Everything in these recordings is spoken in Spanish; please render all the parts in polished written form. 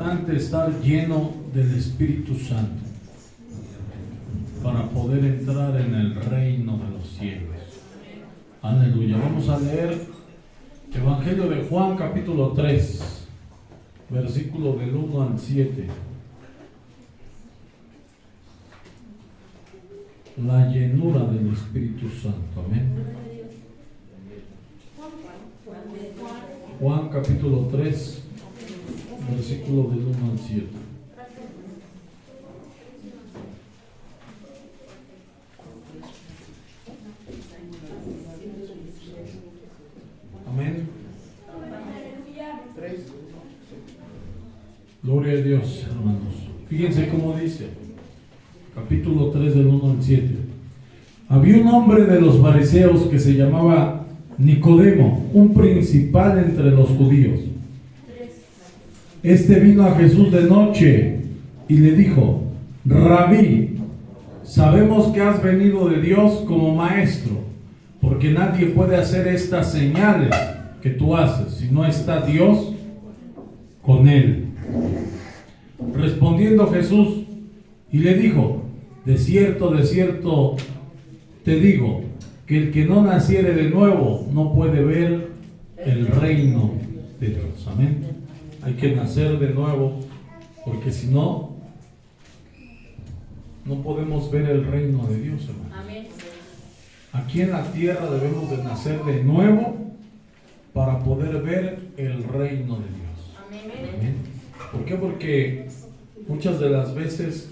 importante estar lleno del Espíritu Santo para poder entrar en el reino de los cielos. Aleluya. Vamos a leer Evangelio de Juan, capítulo 3, versículo del 1 al 7. La llenura del Espíritu Santo. Amén. Juan, capítulo 3, versículo del 1 al 7. Amén. Gloria a Dios, hermanos. Fíjense cómo dice, capítulo 3 del 1 al 7. Había un hombre de los fariseos que se llamaba Nicodemo, un principal entre los judíos. Este vino a Jesús de noche y le dijo: Rabí, sabemos que has venido de Dios como maestro, porque nadie puede hacer estas señales que tú haces si no está Dios con él. Respondiendo Jesús y le dijo: de cierto te digo, que el que no naciere de nuevo no puede ver el reino de Dios. Amén. Hay que nacer de nuevo, porque si no, no podemos ver el reino de Dios, hermano. Amén. Aquí en la tierra debemos de nacer de nuevo para poder ver el reino de Dios. Amén. ¿Por qué? Porque muchas de las veces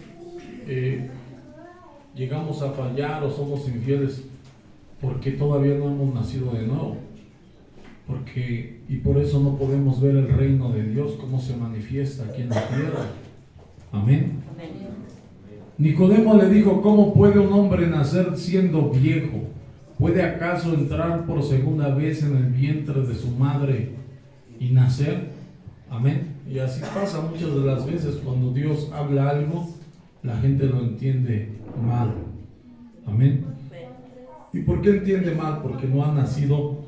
llegamos a fallar o somos infieles porque todavía no hemos nacido de nuevo. Y por eso no podemos ver el reino de Dios, cómo se manifiesta aquí en la tierra. Amén. Nicodemo le dijo: ¿cómo puede un hombre nacer siendo viejo? ¿Puede acaso entrar por segunda vez en el vientre de su madre y nacer? Amén. Y así pasa muchas de las veces cuando Dios habla algo, la gente lo entiende mal. Amén. ¿Y por qué entiende mal? Porque no ha nacido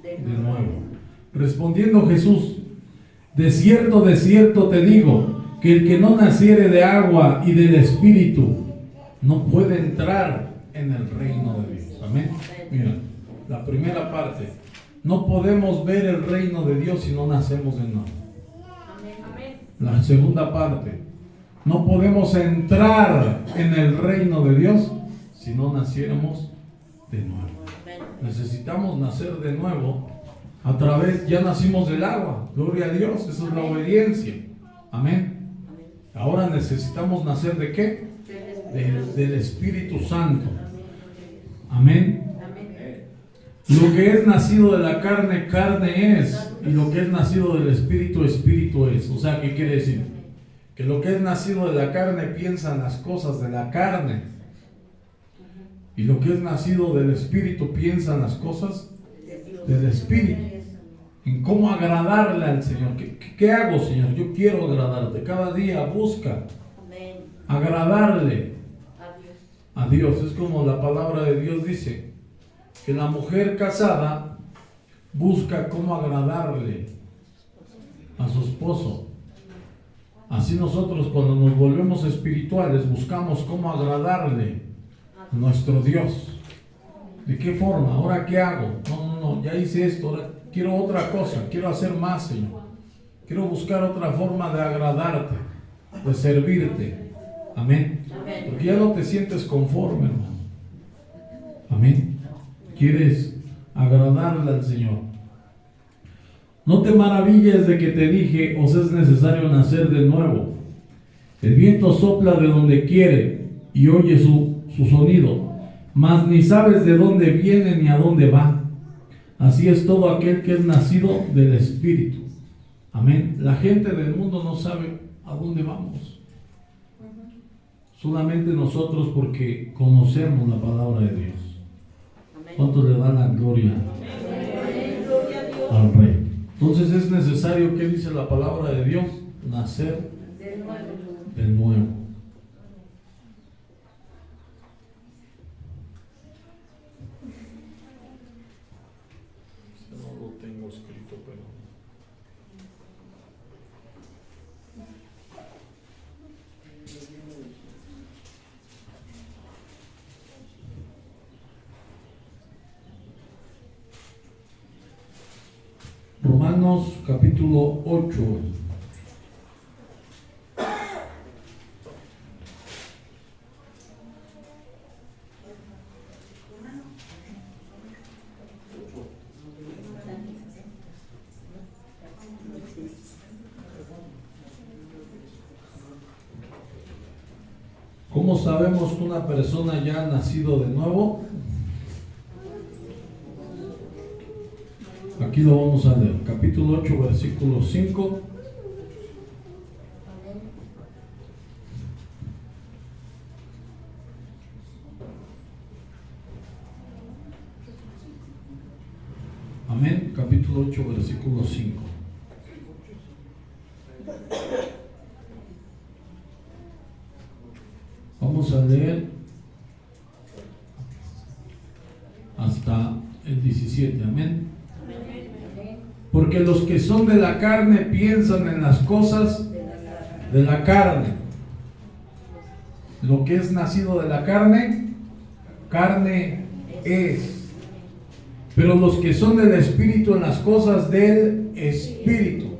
de nuevo. Respondiendo Jesús: de cierto te digo, que el que no naciere de agua y del Espíritu no puede entrar en el reino de Dios. Amén. Mira, la primera parte: no podemos ver el reino de Dios si no nacemos de nuevo. La segunda parte: no podemos entrar en el reino de Dios si no naciéramos de nuevo. Necesitamos nacer de nuevo a través, ya nacimos del agua, gloria a Dios, esa es la obediencia. Amén. Ahora necesitamos nacer ¿de qué? Del Espíritu Santo. Amén. Lo que es nacido de la carne, carne es, y lo que es nacido del Espíritu, Espíritu es. O sea, ¿qué quiere decir? Que lo que es nacido de la carne piensa en las cosas de la carne, y lo que es nacido del Espíritu piensa en las cosas del Espíritu, en cómo agradarle al Señor. ¿Qué hago, Señor? Yo quiero agradarte. Cada día busca agradarle a Dios. Es como la palabra de Dios dice, que la mujer casada busca cómo agradarle a su esposo. Así nosotros, cuando nos volvemos espirituales, buscamos cómo agradarle a nuestro Dios. ¿De qué forma? ¿Ahora qué hago? No, ya hice esto, ahora quiero otra cosa, quiero hacer más, Señor. Quiero buscar otra forma de agradarte, de servirte. Amén. Porque ya no te sientes conforme, hermano. Amén. Quieres agradarle al Señor. No te maravilles de que te dije: os es necesario nacer de nuevo. El viento sopla de donde quiere y oye su sonido, mas ni sabes de dónde viene ni a dónde va. Así es todo aquel que es nacido del Espíritu. Amén. La gente del mundo no sabe a dónde vamos. Solamente nosotros, porque conocemos la palabra de Dios. ¿Cuántos le dan la gloria al Rey? Entonces es necesario, ¿qué dice la palabra de Dios? Nacer de nuevo. No lo tengo escrito, pero Romanos capítulo 8. ¿Cómo sabemos que una persona ya ha nacido de nuevo? Aquí lo vamos a leer, capítulo 8, versículo 5. Amén, capítulo 8, versículo 5. Vamos a leer hasta el 17, amén. Porque los que son de la carne piensan en las cosas de la carne. Lo que es nacido de la carne, carne es. Pero los que son del Espíritu, en las cosas del Espíritu.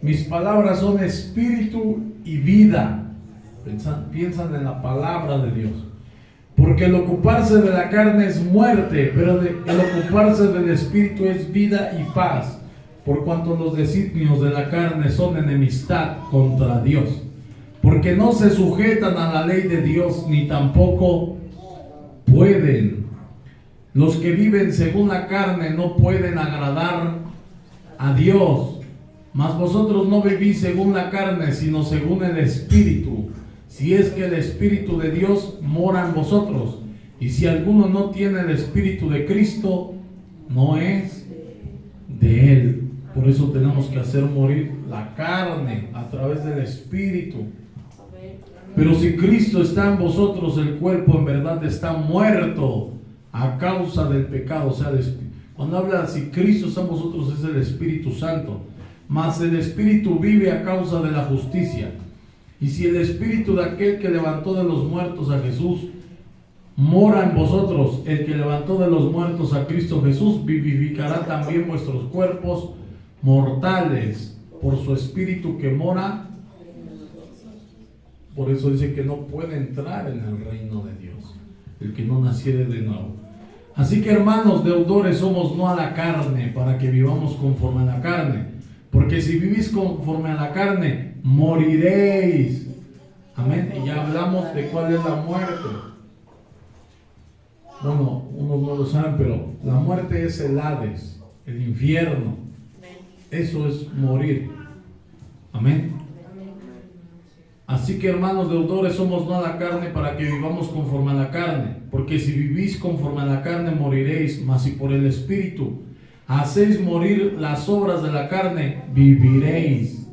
Mis palabras son espíritu y vida. Piensan en la palabra de Dios. Porque el ocuparse de la carne es muerte, pero el ocuparse del Espíritu es vida y paz. Por cuanto los designios de la carne son enemistad contra Dios. Porque no se sujetan a la ley de Dios, ni tampoco pueden. Los que viven según la carne no pueden agradar a Dios. Mas vosotros no vivís según la carne, sino según el Espíritu. Si es que el Espíritu de Dios mora en vosotros. Y si alguno no tiene el Espíritu de Cristo, no es de Él. Por eso tenemos que hacer morir la carne a través del Espíritu. Pero si Cristo está en vosotros, el cuerpo en verdad está muerto a causa del pecado. O sea, cuando habla si Cristo está en vosotros, es el Espíritu Santo. Mas el Espíritu vive a causa de la justicia. Y si el Espíritu de aquel que levantó de los muertos a Jesús mora en vosotros, el que levantó de los muertos a Cristo Jesús vivificará también vuestros cuerpos mortales por su Espíritu que mora. Por eso dice que no puede entrar en el reino de Dios el que no naciere de nuevo. Así que, hermanos, deudores somos no a la carne, para que vivamos conforme a la carne. Porque si vivís conforme a la carne, moriréis. Amén. Y ya hablamos de cuál es la muerte. Bueno, unos no lo saben, pero la muerte es el Hades, el infierno. Eso es morir. Amén. Así que, hermanos deudores, somos no a la carne, para que vivamos conforme a la carne. Porque si vivís conforme a la carne, moriréis. Mas si por el Espíritu hacéis morir las obras de la carne, viviréis.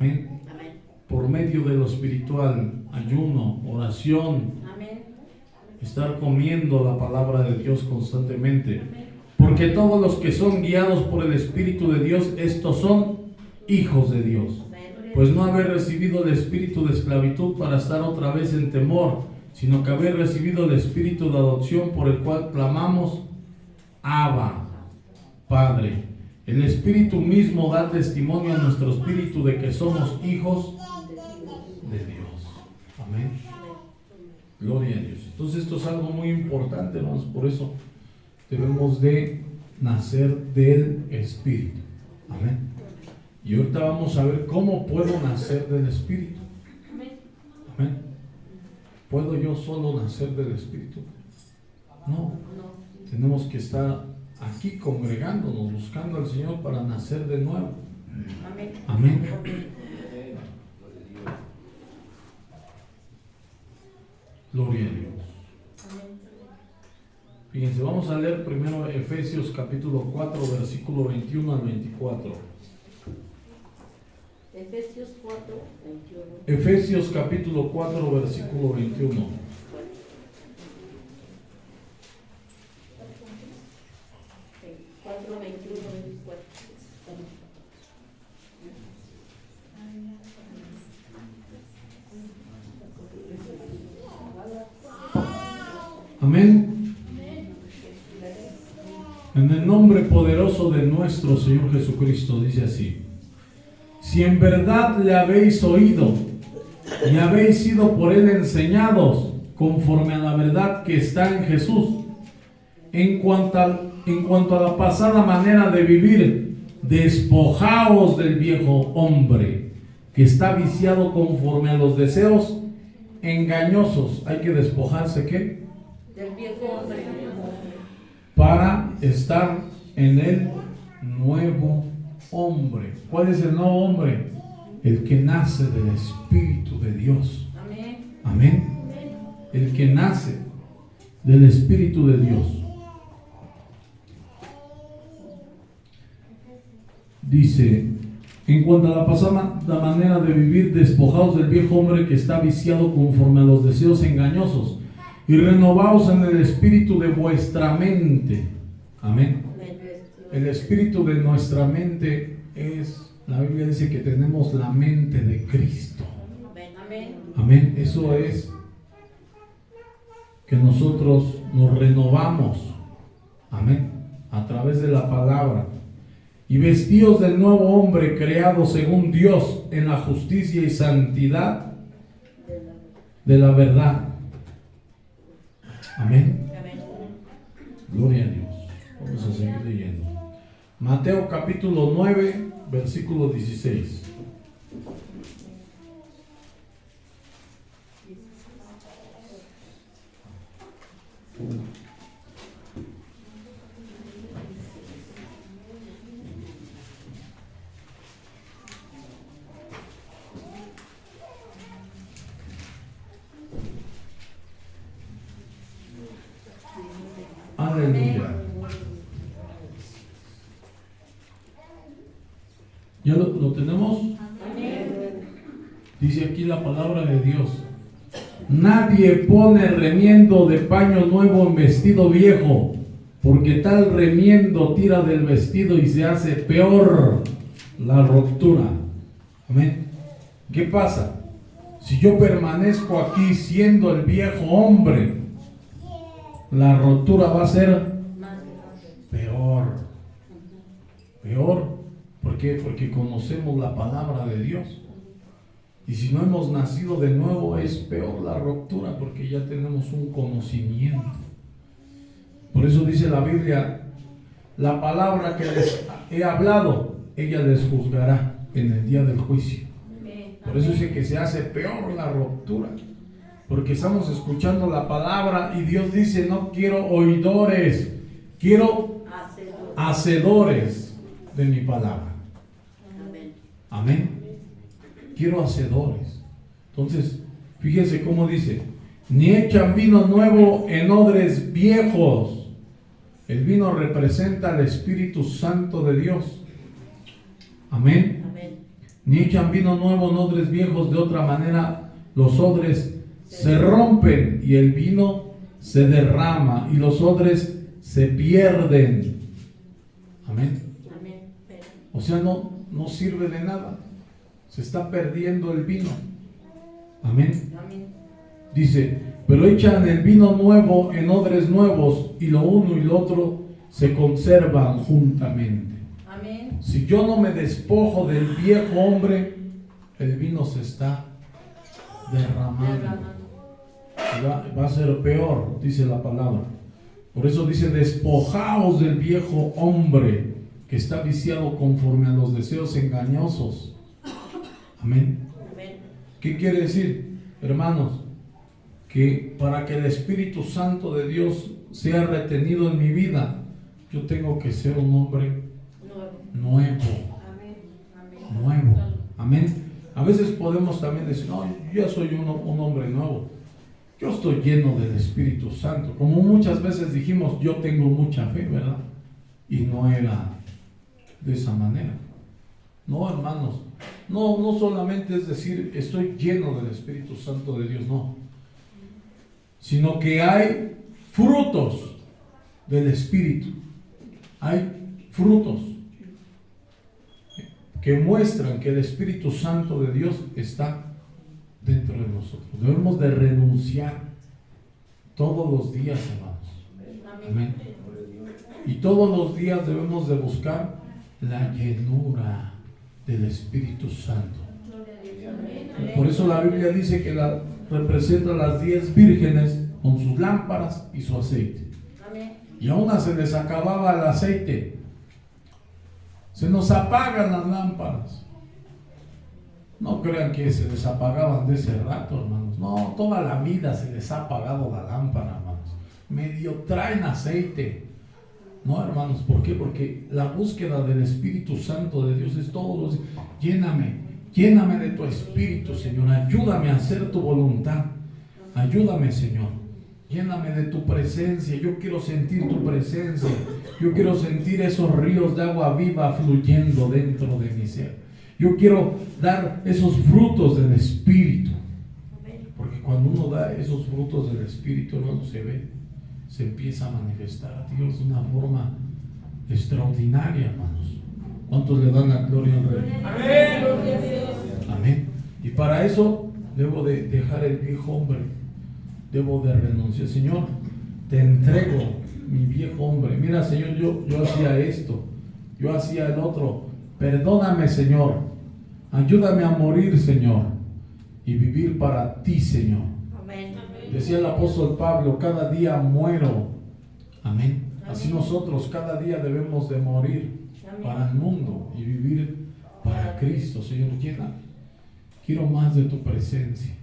Amén. Por medio de lo espiritual, ayuno, oración, estar comiendo la palabra de Dios constantemente. Porque todos los que son guiados por el Espíritu de Dios, estos son hijos de Dios. Pues no haber recibido el espíritu de esclavitud para estar otra vez en temor, sino que haber recibido el espíritu de adopción, por el cual clamamos, Abba, Padre. El Espíritu mismo da testimonio a nuestro espíritu de que somos hijos de Dios. Amén. Gloria a Dios. Entonces esto es algo muy importante, hermanos. Por eso debemos de nacer del Espíritu. Amén. Y ahorita vamos a ver cómo puedo nacer del Espíritu. Amén. ¿Puedo yo solo nacer del Espíritu? No. Tenemos que estar aquí congregándonos, buscando al Señor para nacer de nuevo. Amén. Gloria a Dios. Fíjense, vamos a leer primero Efesios capítulo 4, versículo 21 al 24. Efesios 4, 21. Efesios capítulo 4, versículo 21. Amén. En el nombre poderoso de nuestro Señor Jesucristo, dice así: si en verdad le habéis oído y habéis sido por él enseñados conforme a la verdad que está en Jesús, en cuanto a la pasada manera de vivir, despojaos del viejo hombre que está viciado conforme a los deseos engañosos. Hay que despojarse, ¿qué? Del viejo hombre. Para estar en el nuevo hombre. ¿Cuál es el nuevo hombre? El que nace del Espíritu de Dios. Amén. Amén. El que nace del Espíritu de Dios. Dice: en cuanto a la pasada manera de vivir, despojaos del viejo hombre que está viciado conforme a los deseos engañosos, y renovaos en el espíritu de vuestra mente. Amén. El espíritu de nuestra mente es, la Biblia dice que tenemos la mente de Cristo. Amén. Amén. Eso es que nosotros nos renovamos. Amén. A través de la palabra. Y vestíos del nuevo hombre creado según Dios en la justicia y santidad de la verdad. Amén. Amén. Gloria a Dios. Vamos a seguir leyendo. Mateo capítulo 9, versículo 16. Aleluya. ¿Ya lo tenemos? Dice aquí la palabra de Dios: nadie pone remiendo de paño nuevo en vestido viejo, porque tal remiendo tira del vestido y se hace peor la ruptura. Amén. ¿Qué pasa? Si yo permanezco aquí siendo el viejo hombre, la rotura va a ser peor. Peor. ¿Por qué? Porque conocemos la palabra de Dios. Y si no hemos nacido de nuevo, es peor la ruptura, porque ya tenemos un conocimiento. Por eso dice la Biblia: la palabra que les he hablado, ella les juzgará en el día del juicio. Por eso dice que se hace peor la ruptura, porque estamos escuchando la palabra y Dios dice: no quiero oidores, quiero hacedores de mi palabra. Amén. Quiero hacedores. Entonces, fíjense cómo dice: ni echan vino nuevo en odres viejos. El vino representa al Espíritu Santo de Dios. Amén. Ni echan vino nuevo en odres viejos, de otra manera los odres se rompen y el vino se derrama y los odres se pierden. Amén. O sea, no sirve de nada. Se está perdiendo el vino. Amén. Dice: pero echan el vino nuevo en odres nuevos, y lo uno y lo otro se conservan juntamente. Amén. Si yo no me despojo del viejo hombre, el vino se está derramando. Va a ser peor, dice la palabra. Por eso dice: despojaos del viejo hombre que está viciado conforme a los deseos engañosos. Amén. ¿Qué quiere decir, hermanos? Que para que el Espíritu Santo de Dios sea retenido en mi vida, yo tengo que ser un hombre nuevo. Nuevo. Amén. A veces podemos también decir: no, yo ya soy un hombre nuevo. Yo estoy lleno del Espíritu Santo. Como muchas veces dijimos: yo tengo mucha fe, ¿verdad? Y no era de esa manera. No, hermanos. No solamente es decir estoy lleno del Espíritu Santo de Dios, no. Sino que hay frutos del Espíritu. Hay frutos que muestran que el Espíritu Santo de Dios está dentro de nosotros. Debemos de renunciar todos los días, hermanos. Amén. Y todos los días debemos de buscar la llenura del Espíritu Santo. Por eso la Biblia dice que representa a las 10 vírgenes con sus lámparas y su aceite. Y a una se les acababa el aceite. Se nos apagan las lámparas. No crean que se les apagaban de ese rato, hermanos. No, toda la vida se les ha apagado la lámpara, hermanos. Medio traen aceite. No, hermanos, ¿por qué? Porque la búsqueda del Espíritu Santo de Dios es todos los días. Lléname de tu Espíritu, Señor. Ayúdame a hacer tu voluntad. Ayúdame, Señor. Lléname de tu presencia. Yo quiero sentir tu presencia. Yo quiero sentir esos ríos de agua viva fluyendo dentro de mi ser. Yo quiero dar esos frutos del Espíritu. Porque cuando uno da esos frutos del Espíritu, hermano, se empieza a manifestar a Dios de una forma extraordinaria, hermanos. ¿Cuántos le dan la gloria al Rey? Amén. Amén. Y para eso debo de dejar el viejo hombre. Debo de renunciar. Señor, te entrego mi viejo hombre. Mira, Señor, yo hacía esto. Yo hacía el otro. Perdóname, Señor. Ayúdame a morir, Señor. Y vivir para ti, Señor. Amén. Decía el apóstol Pablo, cada día muero. Amén. Así nosotros cada día debemos de morir para el mundo y vivir para Cristo. Señor, llena. Quiero más de tu presencia.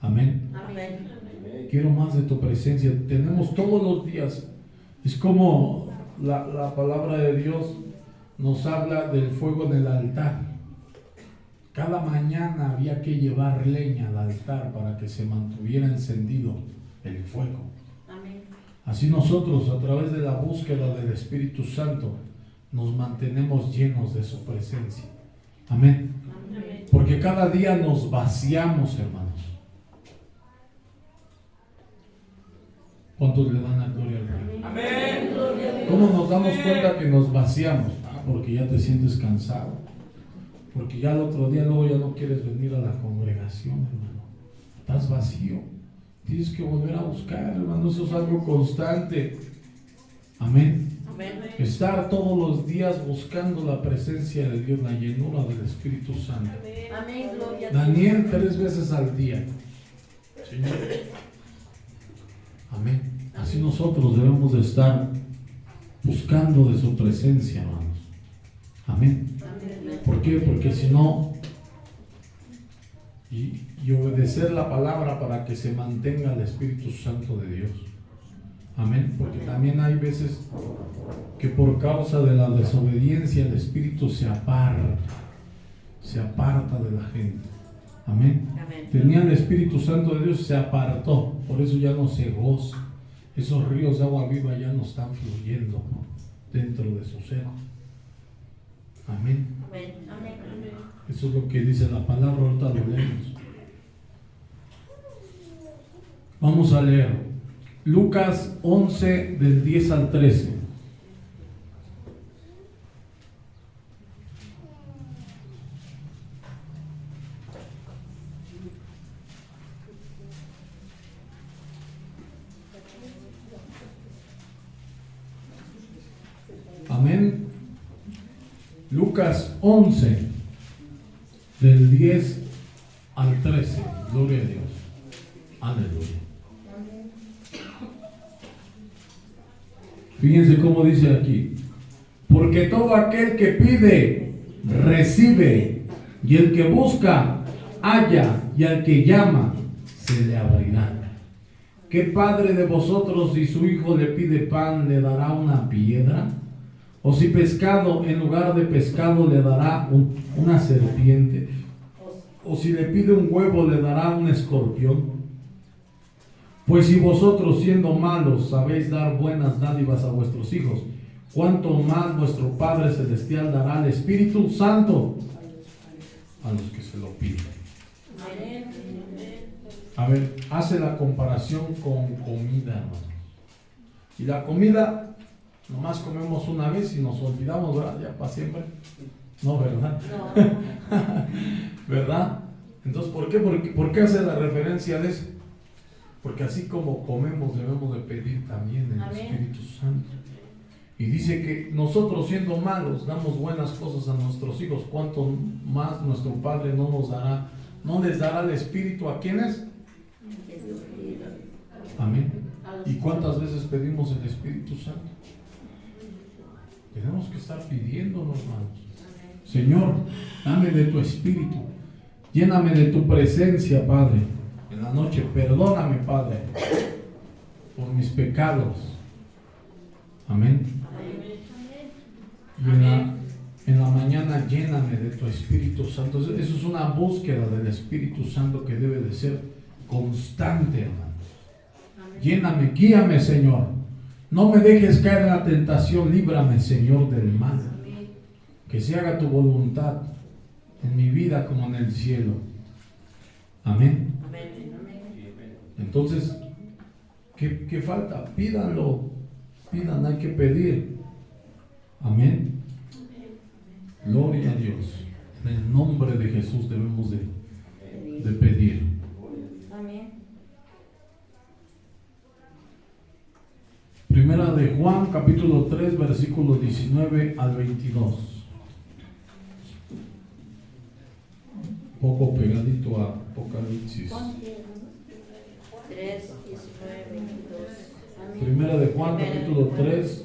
Amén. Amén. Quiero más de tu presencia. Tenemos todos los días. Es como la palabra de Dios nos habla del fuego en el altar. Cada mañana había que llevar leña al altar para que se mantuviera encendido el fuego. Amén. Así nosotros, a través de la búsqueda del Espíritu Santo, nos mantenemos llenos de su presencia. Amén. Amén. Porque cada día nos vaciamos, hermanos. ¿Cuántos le dan la gloria al Rey? Amén. ¿Cómo nos damos cuenta que nos vaciamos? Porque ya te sientes cansado. Porque ya el otro día luego ya no quieres venir a la congregación, hermano. Estás vacío. Tienes que volver a buscar, hermano. Eso es algo constante. Amén. Amén. Estar todos los días buscando la presencia de Dios, la llenura del Espíritu Santo. Amén. Gloria a Dios. Daniel 3 veces al día. Señor. Amén. Así nosotros debemos de estar buscando de su presencia, hermanos. Amén. ¿Por qué? Porque si no, y obedecer la palabra para que se mantenga el Espíritu Santo de Dios. Amén. Porque también hay veces que por causa de la desobediencia el Espíritu se aparta de la gente. Amén. Amén. Tenía el Espíritu Santo de Dios, se apartó, por eso ya no se goza. Esos ríos de agua viva ya no están fluyendo dentro de su ser. Amén. Amén. Amén. Eso es lo que dice la palabra, ahorita lo leemos. Vamos a leer Lucas 11 del 10 al 13. Amén. Lucas 11 del 10 al 13. Gloria a Dios. Aleluya. Fíjense cómo dice aquí. Porque todo aquel que pide, recibe, y el que busca, halla, y al que llama, se le abrirá. ¿Qué padre de vosotros, si su hijo le pide pan, le dará una piedra? O si pescado, en lugar de pescado, le dará una serpiente. O si le pide un huevo, le dará un escorpión. Pues si vosotros, siendo malos, sabéis dar buenas dádivas a vuestros hijos, ¿cuánto más vuestro Padre Celestial dará al Espíritu Santo a los que se lo piden? Amén. A ver, hace la comparación con comida, hermano. Y la comida, nomás comemos una vez y nos olvidamos, ¿verdad? Ya para siempre. No, ¿verdad? No. ¿Verdad? Entonces, ¿por qué hace la referencia de eso? Porque así como comemos debemos de pedir también el Amén. Espíritu Santo. Y dice que nosotros siendo malos damos buenas cosas a nuestros hijos, cuanto más nuestro Padre no les dará el Espíritu a quienes. Amén. ¿Y cuántas veces pedimos el Espíritu Santo? Tenemos que estar pidiéndolo, hermanos. Señor, dame de tu Espíritu, lléname de tu presencia, Padre. En la noche, perdóname, Padre, por mis pecados. Amén. Y en la mañana, lléname de tu Espíritu Santo. Eso es una búsqueda del Espíritu Santo que debe de ser constante, hermanos. Lléname, guíame, Señor. No me dejes caer en la tentación, líbrame, Señor, del mal. Que se haga tu voluntad en mi vida como en el cielo. Amén. Entonces, ¿qué falta? Pídanlo. Pidan, hay que pedir. Amén. Gloria a Dios. En el nombre de Jesús debemos de pedir. Amén. Primera de Juan, capítulo 3, versículos 19 al 22. Poco pegadito a Apocalipsis. 3, 19, 22. Amén. Primera de Juan, capítulo 3. Amén.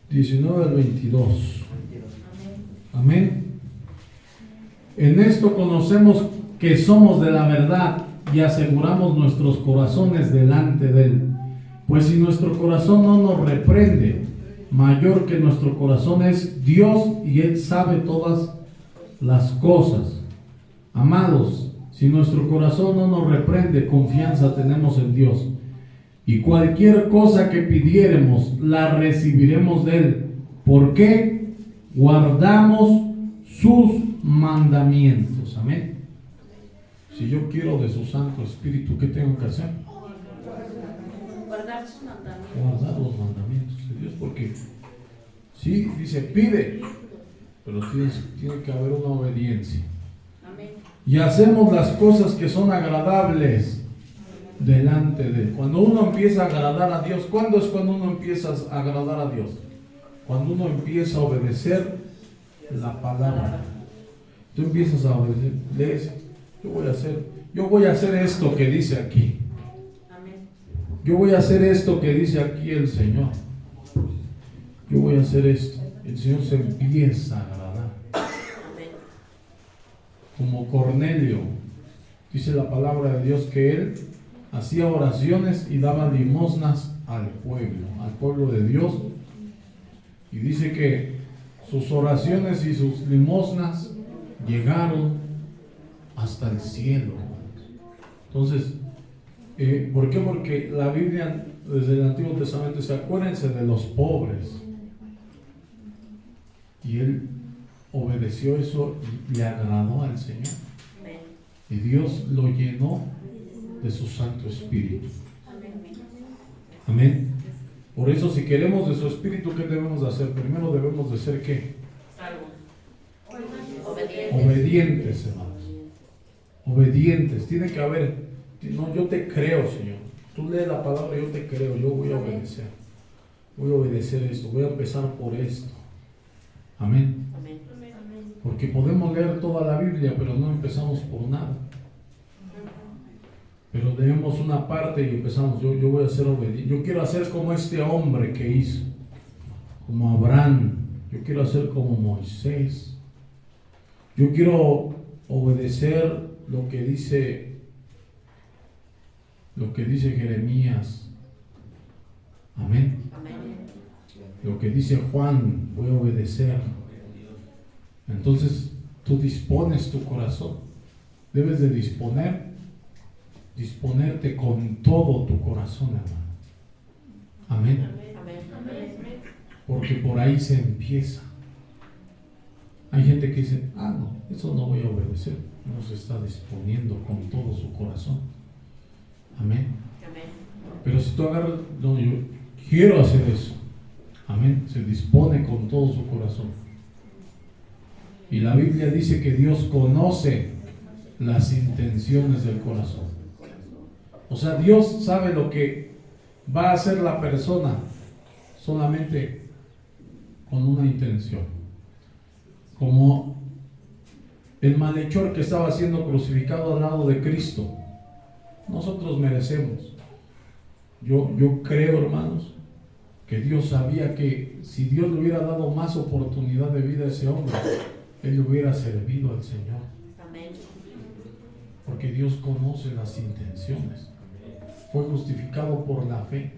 19 al 22. Amén. En esto conocemos que somos de la verdad y aseguramos nuestros corazones delante de Él. Pues si nuestro corazón no nos reprende, mayor que nuestro corazón es Dios y Él sabe todas las cosas. Amados, si nuestro corazón no nos reprende, confianza tenemos en Dios. Y cualquier cosa que pidiéremos, la recibiremos de Él. ¿Por qué? Guardamos sus mandamientos. Amén. Si yo quiero de su Santo Espíritu, ¿qué tengo que hacer? Guardar sus mandamientos. Guardar los mandamientos de Dios. Porque sí, dice, pide, pero tiene que haber una obediencia. Amén. Y hacemos las cosas que son agradables delante de Él. Cuando uno empieza a agradar a Dios, ¿cuándo es cuando uno empieza a agradar a Dios? Cuando uno empieza a obedecer la palabra. Tú empiezas a obedecer, lees, yo voy a hacer esto que dice aquí. Amén. Yo voy a hacer esto que dice aquí el Señor. Yo voy a hacer esto. El Señor se empieza a agradar. Amén. Como Cornelio, dice la palabra de Dios que él hacía oraciones y daba limosnas al pueblo de Dios. Y dice que sus oraciones y sus limosnas llegaron hasta el cielo. Entonces, ¿por qué? Porque la Biblia desde el Antiguo Testamento dice, acuérdense de los pobres. Y él obedeció eso y le agradó al Señor. Amén. Y Dios lo llenó de su Santo Espíritu. Amén. Amén. Por eso, si queremos de su Espíritu, ¿qué debemos de hacer? Primero debemos de ser ¿qué? Obedientes. Obedientes, hermanos. Obedientes. Tiene que haber. No, yo te creo, Señor. Tú lees la palabra, yo te creo. Yo voy a obedecer. Voy a obedecer esto. Voy a empezar por esto. Amén. Amén. Porque podemos leer toda la Biblia, pero no empezamos por nada. Pero leemos una parte y empezamos, yo voy a ser obediente. Yo quiero hacer como este hombre que hizo, como Abraham. Yo quiero hacer como Moisés. Yo quiero obedecer lo que dice Jeremías. Amén. Amén. Lo que dice Juan, voy a obedecer. Entonces tú dispones tu corazón. Debes de disponerte con todo tu corazón, hermano. Amén. Amén. Porque por ahí se empieza. Hay gente que dice, no, eso no voy a obedecer. No se está disponiendo con todo su corazón. Amén. Amén. Pero si tú agarras, no, yo quiero hacer eso. Amén. Se dispone con todo su corazón. Y la Biblia dice que Dios conoce las intenciones del corazón. O sea, Dios sabe lo que va a hacer la persona solamente con una intención. Como el malhechor que estaba siendo crucificado al lado de Cristo. Nosotros merecemos. Yo creo, hermanos, que Dios sabía que si Dios le hubiera dado más oportunidad de vida a ese hombre, él le hubiera servido al Señor. Amén. Porque Dios conoce las intenciones. Fue justificado por la fe.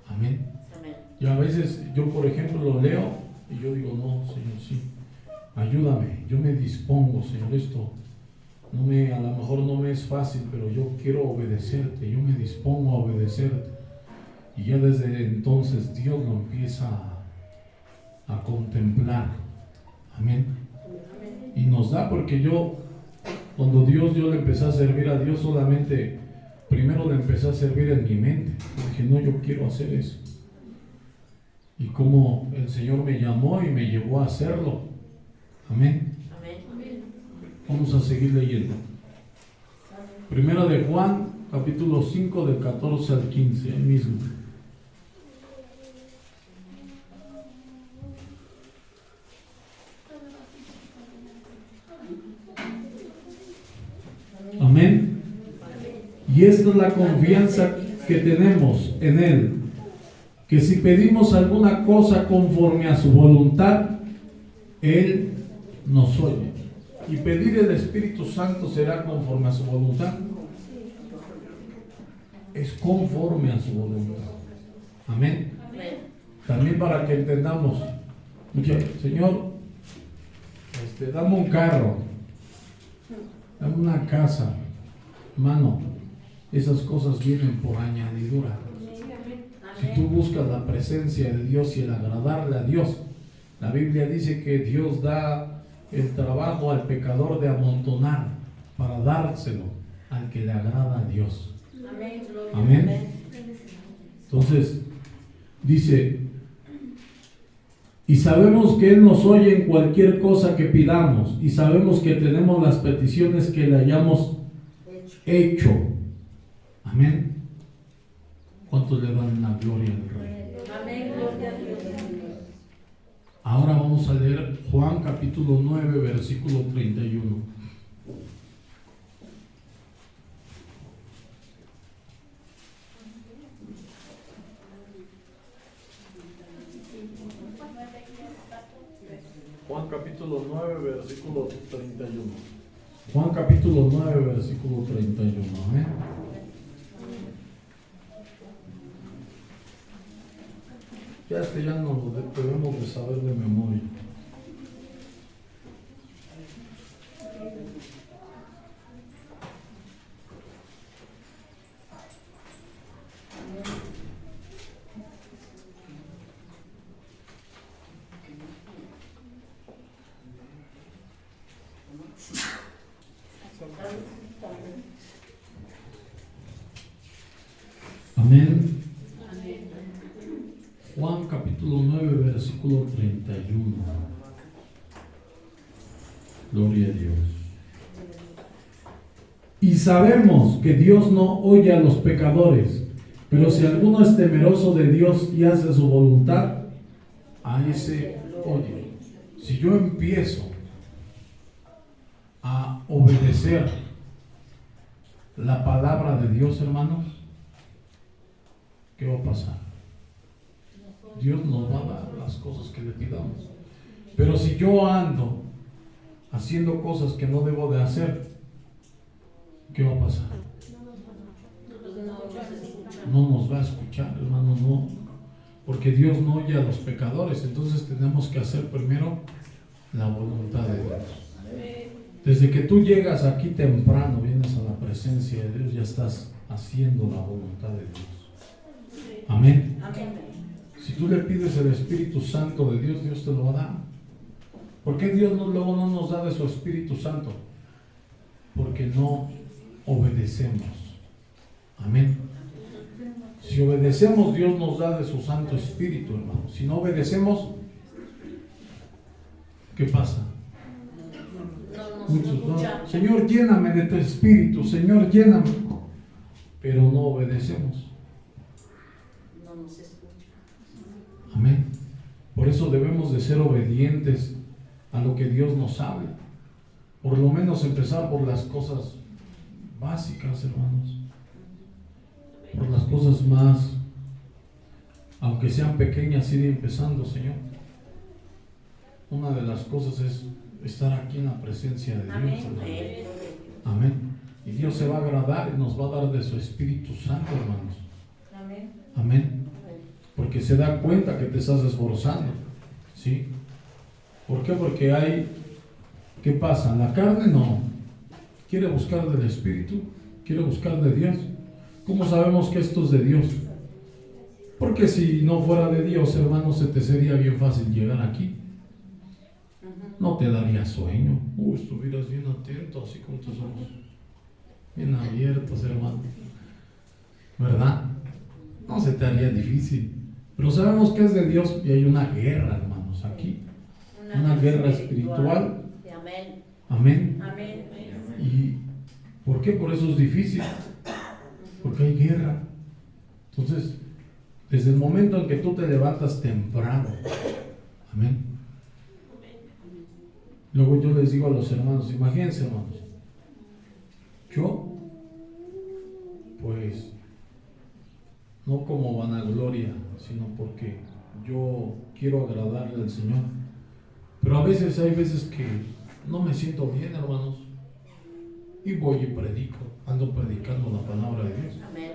Amén. Amén. Y a veces yo, por ejemplo, lo leo y yo digo, no, Señor, sí, ayúdame, yo me dispongo, Señor, esto a lo mejor no me es fácil, pero yo quiero obedecerte, yo me dispongo a obedecerte. Y ya desde entonces Dios lo empieza a contemplar. Amén. Y nos da, porque cuando yo le empecé a servir a Dios, solamente primero le empecé a servir en mi mente. Dije, no, yo quiero hacer eso. Y como el Señor me llamó y me llevó a hacerlo. Amén. Vamos a seguir leyendo. Primera de Juan, capítulo 5, del 14 al 15, ahí mismo. Amén. Y esta es la confianza que tenemos en Él, que si pedimos alguna cosa conforme a su voluntad, Él nos oye. Y pedir el Espíritu Santo será conforme a su voluntad. Es conforme a su voluntad. Amén. También para que entendamos, Señor, dame un carro, dame una casa. Hermano, esas cosas vienen por añadidura. Si tú buscas la presencia de Dios y el agradarle a Dios, la Biblia dice que Dios da el trabajo al pecador de amontonar para dárselo al que le agrada a Dios. Amén. Entonces, dice, y sabemos que Él nos oye en cualquier cosa que pidamos, y sabemos que tenemos las peticiones que le hayamos hecho. Amén. ¿Cuántos le dan la gloria al Rey? Amén, gloria a Dios. Ahora vamos a leer Juan capítulo 9, versículo 31. Juan capítulo 9, versículo 31. Juan capítulo 9, versículo 31. Amén. Ya no lo debemos de saber de memoria. Amén. Juan capítulo 9, versículo 31. Gloria a Dios. Y sabemos que Dios no oye a los pecadores, pero si alguno es temeroso de Dios y hace su voluntad, a ese oye. Si yo empiezo a obedecer la palabra de Dios, hermanos, ¿qué va a pasar? Dios nos va a dar las cosas que le pidamos. Pero si yo ando haciendo cosas que no debo de hacer, ¿qué va a pasar? No nos va a escuchar, hermano, no. Porque Dios no oye a los pecadores. Entonces tenemos que hacer primero la voluntad de Dios. Desde que tú llegas aquí temprano, vienes a la presencia de Dios, ya estás haciendo la voluntad de Dios. Amén. Si tú le pides el Espíritu Santo de Dios, Dios te lo va a dar. ¿Por qué Dios luego no nos da de su Espíritu Santo? Porque no obedecemos. Amén. Si obedecemos, Dios nos da de su Santo Espíritu, hermanos. Si no obedecemos, ¿qué pasa? No nos Muchos, ¿no? escucha. Señor, lléname de tu Espíritu, Señor, lléname. Pero no obedecemos. No nos escucha. Amén. Por eso debemos de ser obedientes a lo que Dios nos habla. Por lo menos empezar por las cosas básicas, hermanos. Por las cosas más, aunque sean pequeñas, ir empezando, Señor. Una de las cosas es estar aquí en la presencia de Dios, Amén. hermanos. Amén. Y Dios se va a agradar y nos va a dar de su Espíritu Santo, hermanos. Amén. Amén. Porque se da cuenta que te estás esforzando, ¿sí? ¿Por qué? Porque hay, ¿qué pasa? La carne no quiere buscar del Espíritu, quiere buscar de Dios. ¿Cómo sabemos que esto es de Dios? Porque si no fuera de Dios, hermano, se te sería bien fácil llegar aquí. No te daría sueño. Estuvieras bien atento, así con tus ojos bien abiertos, hermano. ¿Verdad? No se te haría difícil. Pero sabemos que es de Dios y hay una guerra, hermanos, aquí. Una guerra espiritual. Amén. Amén. Amén. ¿Y por qué? Por eso es difícil. Porque hay guerra. Entonces, desde el momento en que tú te levantas temprano, amén. Luego yo les digo a los hermanos, imagínense, hermanos, yo, pues, no como vanagloria, sino porque yo quiero agradarle al Señor. Pero a veces hay veces que no me siento bien, hermanos, y voy y predico, ando predicando la palabra de Dios. Amén.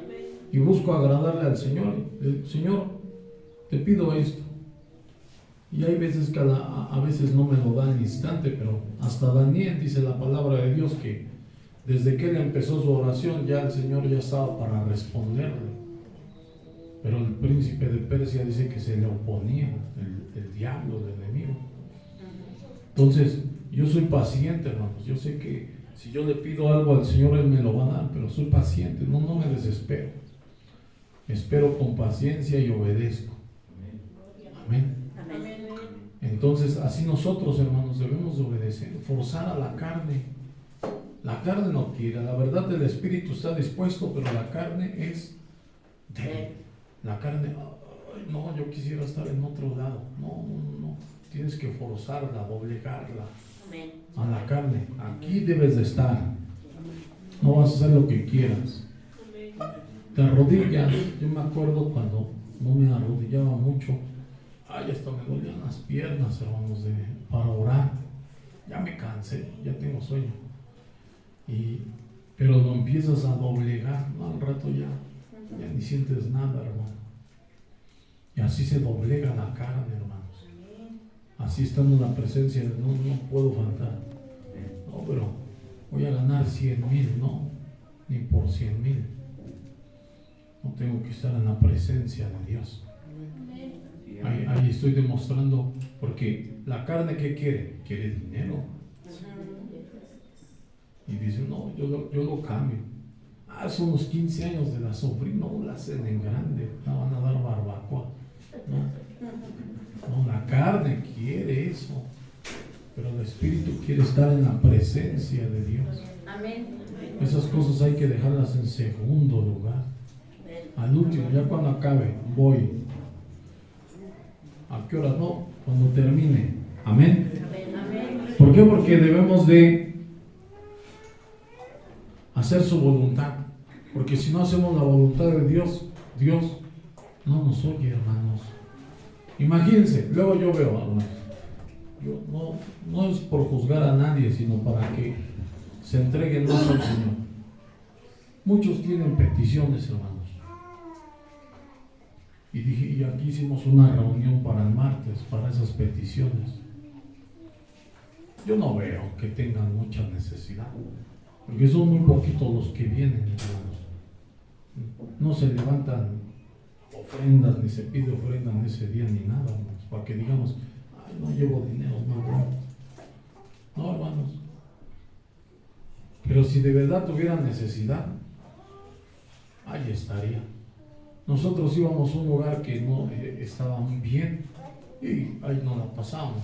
Y busco agradarle al Señor. Señor, te pido esto. Y hay veces que a veces no me lo da al instante, pero hasta Daniel dice la palabra de Dios que desde que él empezó su oración ya el Señor ya estaba para responderle. Pero el príncipe de Persia dice que se le oponía, el diablo, el enemigo. Entonces, yo soy paciente, hermanos. Yo sé que si yo le pido algo al Señor, Él me lo va a dar, pero soy paciente, no me desespero. Espero con paciencia y obedezco. Amén. Amén. Entonces, así nosotros, hermanos, debemos de obedecer, forzar a la carne. La carne no quiere, la verdad el espíritu está dispuesto, pero la carne es débil. La carne, ay, no, yo quisiera estar en otro lado. No. Tienes que forzarla, doblegarla Amén. a la carne. Aquí debes de estar. No vas a hacer lo que quieras. Te arrodillas. Yo me acuerdo cuando no me arrodillaba mucho. Ay, hasta me dolían las piernas, hermanos, para orar. Ya me cansé, ya tengo sueño. Pero lo empiezas a doblegar, ¿no? Al rato ya ni sientes nada, hermano. Y así se doblega la carne, hermanos. Así estando en la presencia de no puedo faltar. No, pero voy a ganar 100,000, no, ni por 100,000. No tengo que estar en la presencia de Dios. Ahí estoy demostrando, porque la carne, ¿qué quiere? Quiere dinero. Y dice, no, yo lo cambio. Hace unos 15 años de la sobrina, no la hacen en grande, la van a dar barbacoa. No, la carne quiere eso, pero el espíritu quiere estar en la presencia de Dios. Amén. Esas cosas hay que dejarlas en segundo lugar. Al último, ya cuando acabe, voy. ¿A qué hora? No, cuando termine. Amén. Amén. ¿Por qué? Porque debemos de hacer su voluntad. Porque si no hacemos la voluntad de Dios, Dios no nos oye, hermanos. Imagínense, luego yo veo, hermanos, no es por juzgar a nadie, sino para que se entreguen más al Señor. Muchos tienen peticiones, hermanos. Y aquí hicimos una reunión para el martes, para esas peticiones. Yo no veo que tengan mucha necesidad, porque son muy poquitos los que vienen, hermanos. No se levantan ofrendas, ni se pide ofrenda en ese día, ni nada, hermanos, para que digamos, ay, no llevo dinero, no, hermanos. Pero si de verdad tuviera necesidad, ahí estaría. nosotros íbamos a un lugar que no estaba muy bien y ahí nos la pasábamos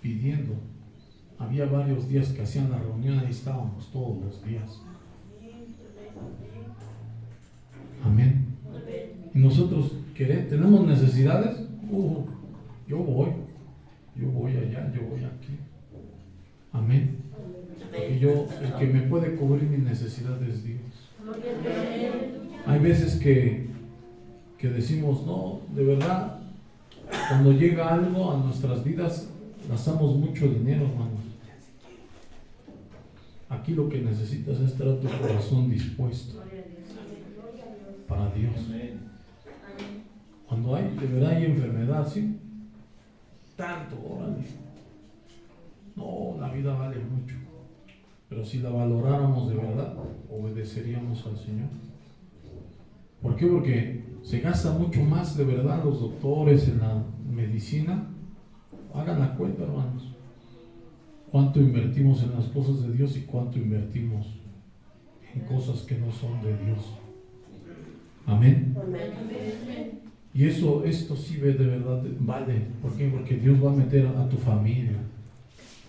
pidiendo. Había varios días que hacían la reunión, ahí estábamos todos los días. Amén. Y nosotros tenemos necesidades, yo voy allá, yo voy aquí. Amén. Porque el que me puede cubrir mi necesidad es Dios. Hay veces que decimos, no, de verdad, cuando llega algo a nuestras vidas, gastamos mucho dinero, hermanos. Aquí lo que necesitas es tener tu corazón dispuesto para Dios. Cuando de verdad hay enfermedad, ¿sí? Tanto, órale. No, la vida vale mucho. Pero si la valoráramos de verdad, obedeceríamos al Señor. ¿Por qué? Porque se gasta mucho más de verdad los doctores en la medicina. Hagan la cuenta, hermanos. ¿Cuánto invertimos en las cosas de Dios y cuánto invertimos en cosas que no son de Dios? Amén. Y esto sí de verdad vale. ¿Por qué? Porque Dios va a meter a tu familia,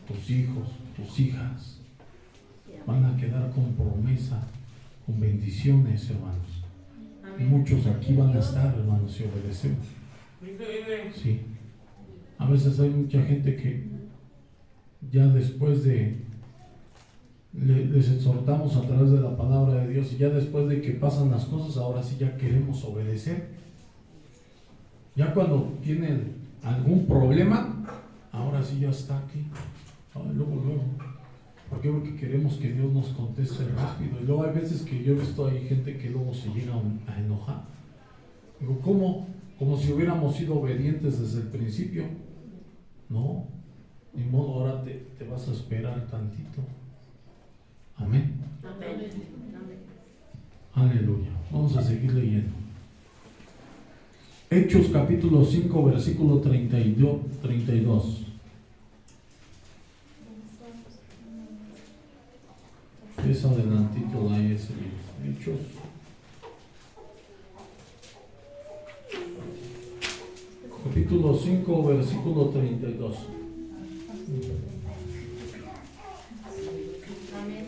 tus hijos, tus hijas. Van a quedar con promesa, con bendiciones, hermanos. Y muchos aquí van a estar, hermanos, si obedecemos. Sí. A veces hay mucha gente que ya después les exhortamos a través de la palabra de Dios y ya después de que pasan las cosas, ahora sí ya queremos obedecer. Ya cuando tienen algún problema, ahora sí ya está aquí. Luego. ¿Por qué? Porque queremos que Dios nos conteste rápido. Y luego hay veces que yo he visto, hay gente que luego se llega a enojar. Digo, ¿cómo? Como si hubiéramos sido obedientes desde el principio. No, ni modo, ahora te vas a esperar tantito. Amén. Aleluya. Vamos a seguir leyendo. Hechos capítulo 5, versículo 32. Es adelantito de ahí ese libro. Hechos. Capítulo 5, versículo 32. Amén.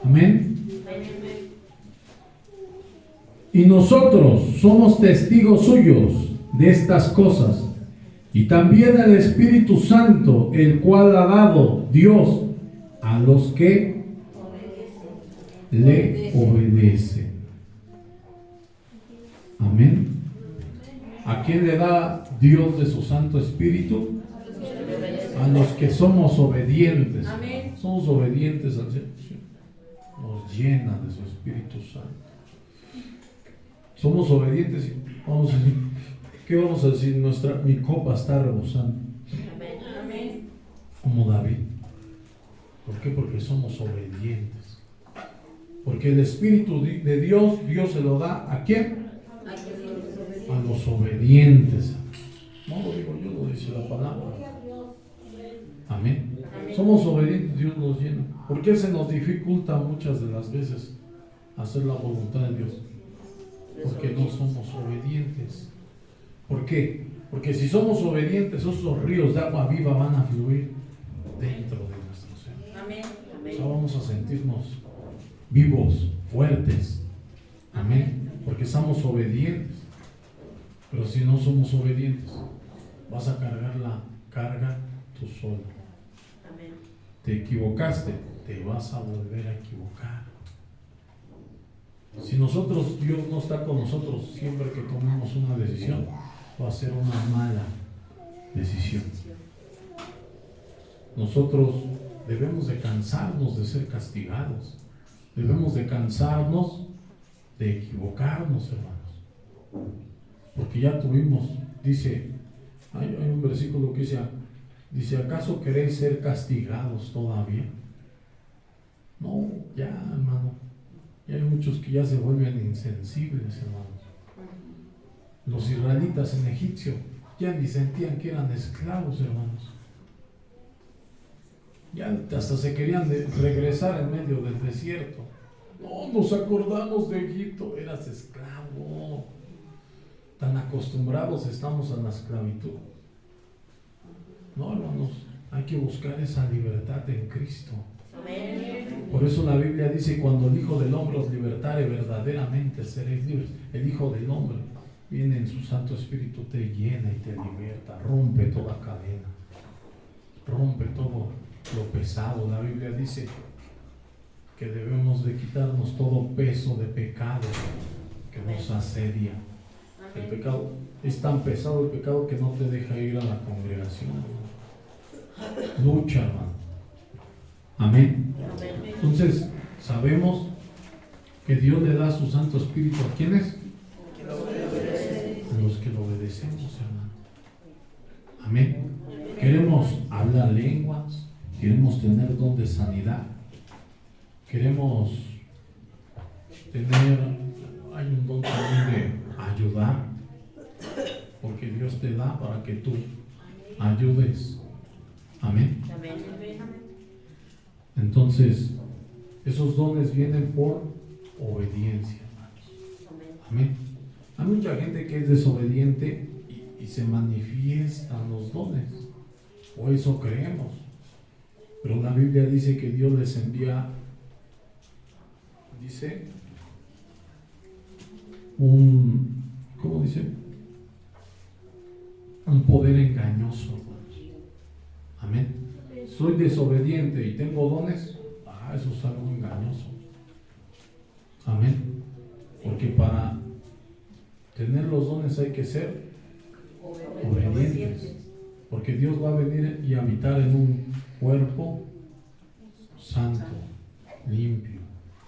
Amén. Y nosotros somos testigos suyos de estas cosas, y también el Espíritu Santo, el cual ha dado Dios a los que le obedecen. Amén. ¿A quién le da Dios de su Santo Espíritu? A los que somos obedientes. Amén. Somos obedientes al Señor. Nos llena de su Espíritu Santo. Somos obedientes y vamos a decir, ¿qué vamos a decir? Mi copa está rebosando. Amén. Como David. ¿Por qué? Porque somos obedientes. Porque el Espíritu de Dios se lo da ¿a quién? A los obedientes. No lo digo yo, lo dice la palabra. Amén. Somos obedientes, Dios nos llena. ¿Por qué se nos dificulta muchas de las veces hacer la voluntad de Dios? Porque no somos obedientes. ¿Por qué? Porque si somos obedientes, esos ríos de agua viva van a fluir dentro de nuestro ser. Amén. O sea, vamos a sentirnos vivos, fuertes. Amén. Porque somos obedientes. Pero si no somos obedientes, vas a cargar la carga tú solo. Amén. Te equivocaste, te vas a volver a equivocar. Si Dios no está con nosotros, siempre que tomemos una decisión, va a ser una mala decisión. Nosotros debemos de cansarnos de ser castigados. Debemos de cansarnos de equivocarnos, hermanos. Porque ya tuvimos, hay un versículo que dice, ¿acaso queréis ser castigados todavía? No, ya, hermano. Y hay muchos que ya se vuelven insensibles, hermanos. Los israelitas en Egipcio ya ni sentían que eran esclavos, hermanos. Ya hasta se querían regresar en medio del desierto. No, nos acordamos de Egipto, eras esclavo. Tan acostumbrados estamos a la esclavitud. No, hermanos, hay que buscar esa libertad en Cristo. Por eso la Biblia dice: cuando el Hijo del Hombre os libertare, verdaderamente seréis libres. El Hijo del Hombre viene en su Santo Espíritu, te llena y te liberta, rompe toda cadena, rompe todo lo pesado. La Biblia dice que debemos de quitarnos todo peso de pecado que nos asedia. El pecado es tan pesado, el pecado, que no te deja ir a la congregación. Lucha, hermano. Amén. Entonces sabemos que Dios le da su Santo Espíritu ¿a quiénes? A los que lo obedecemos, hermano. Amén. Queremos hablar lenguas, queremos tener don de sanidad, queremos tener, hay un don también de ayudar, porque Dios te da para que tú ayudes. Amén. Entonces, esos dones vienen por obediencia, hermanos. Amén. Hay mucha gente que es desobediente y se manifiestan los dones, o eso creemos. Pero la Biblia dice que Dios les envía, dice, ¿cómo dice? Un poder engañoso, hermanos. Amén. Soy desobediente y tengo dones, eso es algo engañoso. Amén. Porque para tener los dones hay que ser obedientes. Porque Dios va a venir y habitar en un cuerpo santo, limpio,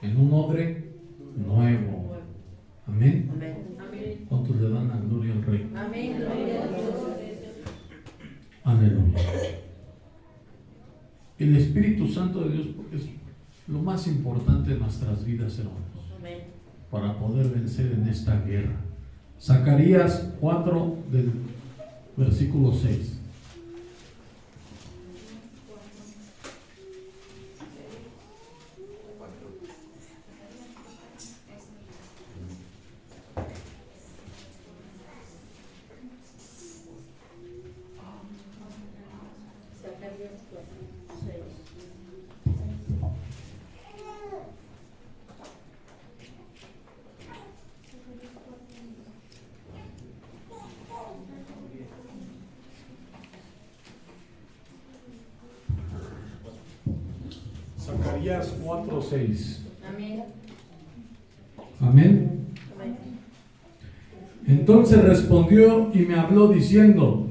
en un odre nuevo. Amén. ¿Cuántos le dan la gloria al Rey? Amén. Aleluya. El Espíritu Santo de Dios es lo más importante en nuestras vidas, hermanos, para poder vencer en esta guerra. Zacarías 4 del versículo 6. Zacarías 4:6. Amén. Amén. Entonces respondió y me habló diciendo: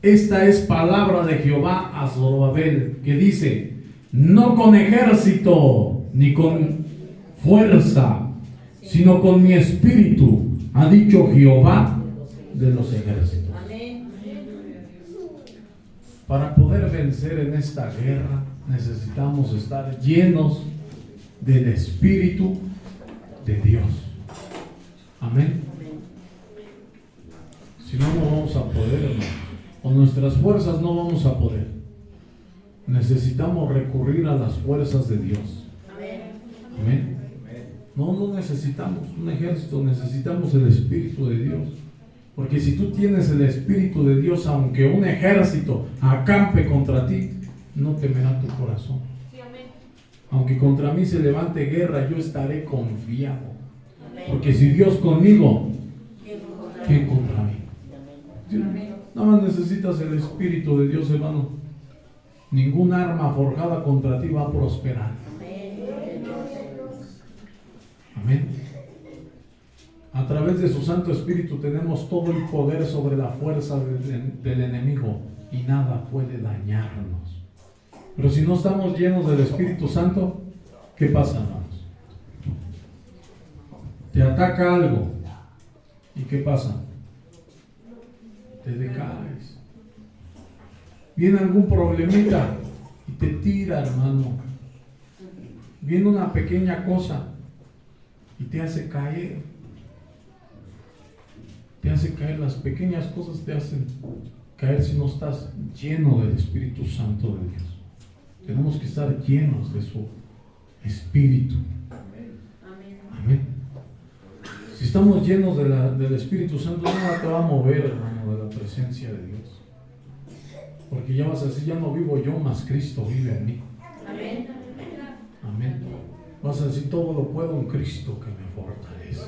esta es palabra de Jehová a Zorobabel, que dice: no con ejército ni con fuerza, sino con mi espíritu, ha dicho Jehová de los ejércitos. Amén. Para poder vencer en esta guerra necesitamos estar llenos del Espíritu de Dios. Amén. Si no, no vamos a poder, hermano. Con nuestras fuerzas no vamos a poder. Necesitamos recurrir a las fuerzas de Dios. Amén. No necesitamos un ejército, necesitamos el Espíritu de Dios. Porque si tú tienes el Espíritu de Dios, aunque un ejército acampe contra ti, no temerá tu corazón. Aunque contra mí se levante guerra, yo estaré confiado. Porque si Dios conmigo, ¿quién contra mí? Nada más necesitas el Espíritu de Dios, hermano. Ningún arma forjada contra ti va a prosperar. Amén. A través de su Santo Espíritu tenemos todo el poder sobre la fuerza del enemigo y nada puede dañarnos. Pero si no estamos llenos del Espíritu Santo, ¿qué pasa, hermanos? Te ataca algo. ¿Y qué pasa? Te decaes. Viene algún problemita y te tira, hermano. Viene una pequeña cosa y te hace caer. Te hace caer, las pequeñas cosas te hacen caer si no estás lleno del Espíritu Santo de Dios. Tenemos que estar llenos de su Espíritu. Amén. Si estamos llenos del Espíritu Santo, nada te va a mover, hermano, de la presencia de Dios. Porque ya vas a decir, ya no vivo yo, más Cristo vive en mí. Amén. Amén. Vas a decir, todo lo puedo en Cristo que me fortalece.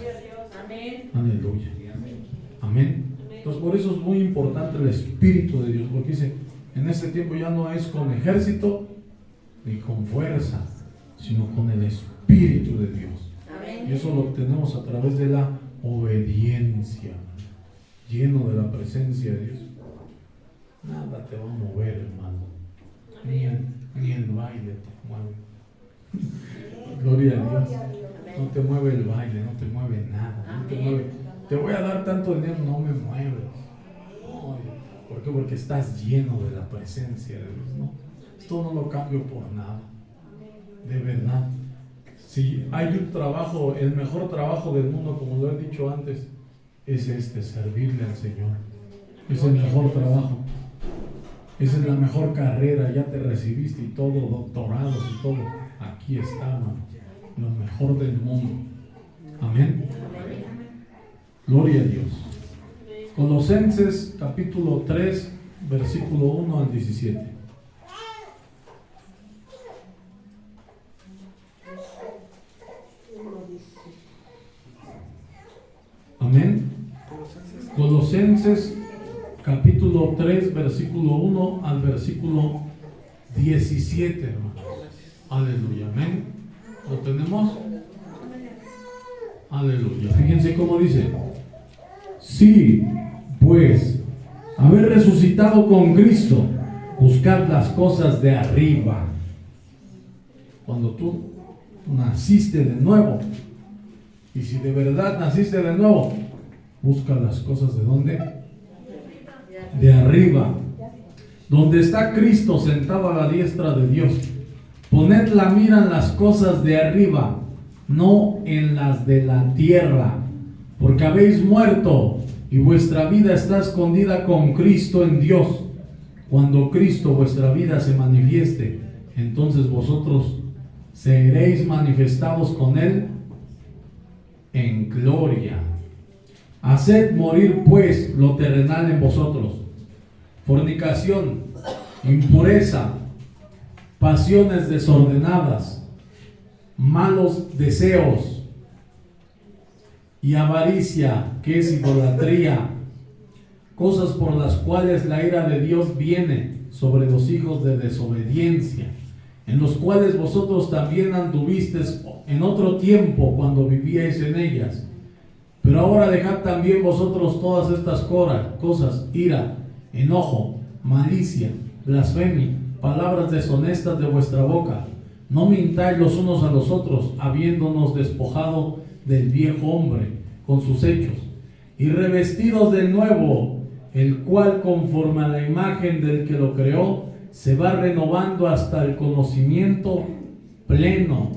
Amén. Aleluya. Amén. Entonces por eso es muy importante el Espíritu de Dios, porque dice, en este tiempo ya no es con ejército ni con fuerza, sino con el Espíritu de Dios. Amén. Y eso lo obtenemos a través de la obediencia, lleno de la presencia de Dios. Nada te va a mover, hermano. Ni el baile te mueve. Gloria a Dios. No te mueve el baile, no te mueve nada. No te mueve. Te voy a dar tanto dinero, no me mueve. No, ¿por qué? Porque estás lleno de la presencia de Dios. No, esto no lo cambio por nada. De verdad. Si hay un trabajo, el mejor trabajo del mundo, como lo he dicho antes, es servirle al Señor. Es el mejor trabajo. Esa es la mejor carrera, ya te recibiste y todo, doctorados y todo. Aquí está, hermano, lo mejor del mundo. Amén. Gloria a Dios. Colosenses capítulo 3, versículo 1 al 17. Amén. Colosenses capítulo 3, versículo 1 al versículo 17, hermanos. Aleluya, amén. ¿Lo tenemos? Aleluya. Fíjense cómo dice. Sí, pues, haber resucitado con Cristo, buscad las cosas de arriba. Cuando tú naciste de nuevo, y si de verdad naciste de nuevo, busca las cosas de ¿dónde? De arriba, donde está Cristo sentado a la diestra de Dios. Poned la mira en las cosas de arriba, no en las de la tierra, porque habéis muerto y vuestra vida está escondida con Cristo en Dios. Cuando Cristo vuestra vida se manifieste, entonces vosotros seréis manifestados con Él en gloria. Haced morir pues lo terrenal en vosotros: fornicación, impureza, pasiones desordenadas, malos deseos y avaricia, que es idolatría, cosas por las cuales la ira de Dios viene sobre los hijos de desobediencia, en los cuales vosotros también anduvisteis en otro tiempo cuando vivíais en ellas. Pero ahora dejad también vosotros todas estas cosas: ira, enojo, malicia, blasfemia, palabras deshonestas de vuestra boca. No mintáis los unos a los otros, habiéndonos despojado del viejo hombre con sus hechos, y revestidos del nuevo, el cual conforme a la imagen del que lo creó, se va renovando hasta el conocimiento pleno,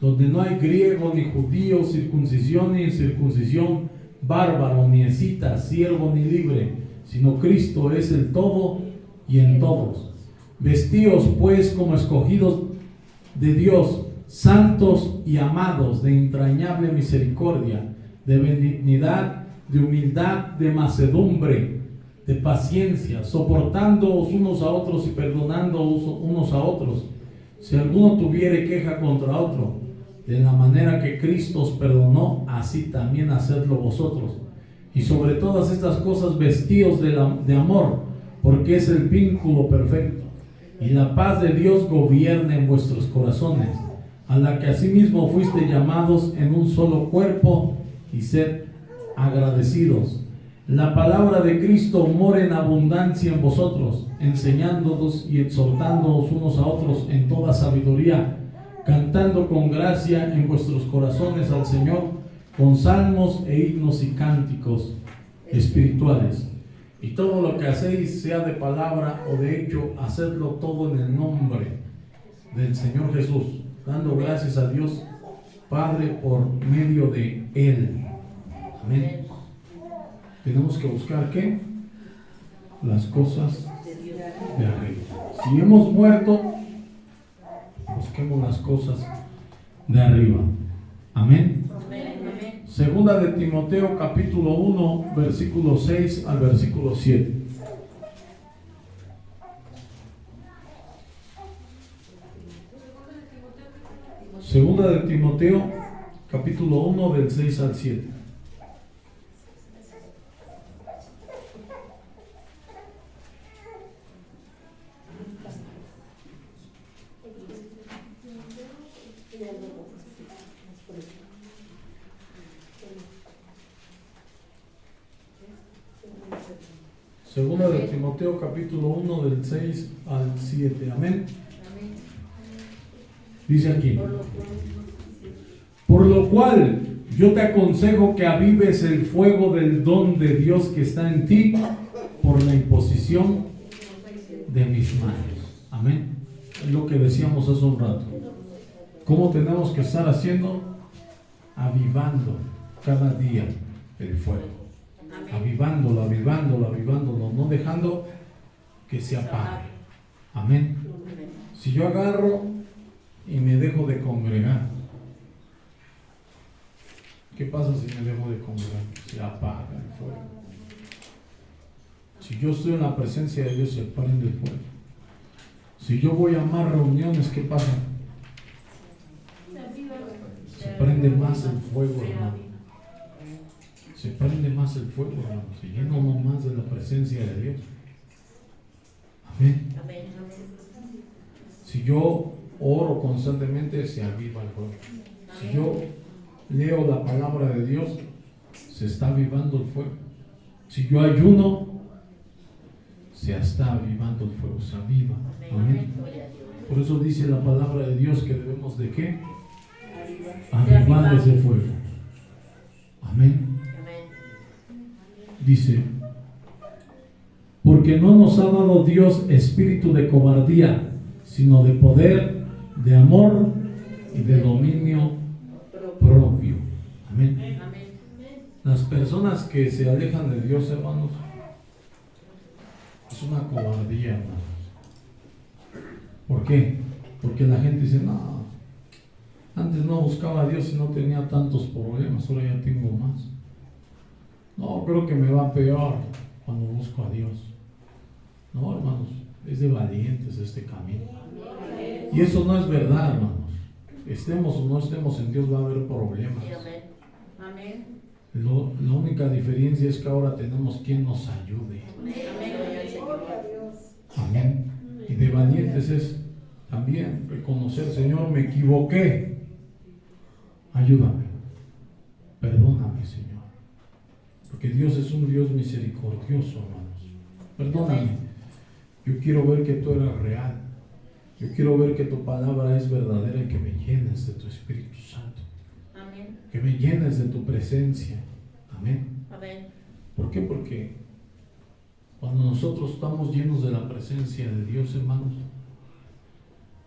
donde no hay griego ni judío, circuncisión ni incircuncisión, bárbaro ni escita, siervo ni libre, sino Cristo es el todo y en todos. Vestíos pues como escogidos de Dios, santos y amados, de entrañable misericordia, de benignidad, de humildad, de mansedumbre, de paciencia, soportándoos unos a otros y perdonándoos unos a otros, si alguno tuviere queja contra otro. De la manera que Cristo os perdonó, así también hacedlo vosotros. Y sobre todas estas cosas vestíos de amor, porque es el vínculo perfecto. Y la paz de Dios gobierne en vuestros corazones, a la que asimismo fuiste llamados en un solo cuerpo, y sed agradecidos. La palabra de Cristo mora en abundancia en vosotros, enseñándoos y exhortándoos unos a otros en toda sabiduría, cantando con gracia en vuestros corazones al Señor, con salmos e himnos y cánticos espirituales. Y todo lo que hacéis, sea de palabra o de hecho, hacedlo todo en el nombre del Señor Jesús, dando gracias a Dios Padre por medio de Él. Amén. Tenemos que buscar ¿qué? Las cosas de arriba. Si hemos muerto, busquemos las cosas de arriba. Amén. Segunda de Timoteo capítulo 1 versículo 6 al versículo 7. Segunda de Timoteo capítulo 1 del 6 al 7. Segunda de Timoteo capítulo 1 del 6 al 7. Amén. Dice aquí: por lo cual yo te aconsejo que avives el fuego del don de Dios que está en ti por la imposición de mis manos. Amén. Es lo que decíamos hace un rato. ¿Cómo tenemos que estar haciendo? Avivando cada día el fuego. Avivándolo, avivándolo, avivándolo, no dejando que se apague. Amén. Si yo agarro y me dejo de congregar, ¿qué pasa si me dejo de congregar? Se apaga el fuego. Si yo estoy en la presencia de Dios, se prende el fuego. Si yo voy a más reuniones, ¿qué pasa? Se prende más el fuego, hermano. Se prende más el fuego, hermano. Se llena uno más de la presencia de Dios. Amén. Si yo oro constantemente, se aviva el fuego. Si yo leo la palabra de Dios, se está avivando el fuego. Si yo ayuno, se está avivando el fuego, se aviva. Amén. Por eso dice la palabra de Dios que debemos de ¿qué? Avivar ese fuego. Amén. Dice: porque no nos ha dado Dios espíritu de cobardía, sino de poder, de amor y de dominio propio. Amén. Las personas que se alejan de Dios, hermanos, es una cobardía, hermanos. ¿Por qué? Porque la gente dice: no, antes no buscaba a Dios y no tenía tantos problemas, ahora ya tengo más. No, creo que me va peor cuando busco a Dios. No, hermanos, es de valientes este camino. Y eso no es verdad, hermanos. Estemos o no estemos en Dios, va a haber problemas. La única diferencia es que ahora tenemos quien nos ayude. Amén. Y de valientes es también reconocer: Señor, me equivoqué. Ayúdame. Perdóname, Señor. Porque Dios es un Dios misericordioso, hermanos. Perdóname. Yo quiero ver que tú eres real. Yo quiero ver que tu palabra es verdadera y que me llenes de tu Espíritu Santo. Amén. Que me llenes de tu presencia. Amén. Amén. ¿Por qué? Porque cuando nosotros estamos llenos de la presencia de Dios, hermanos,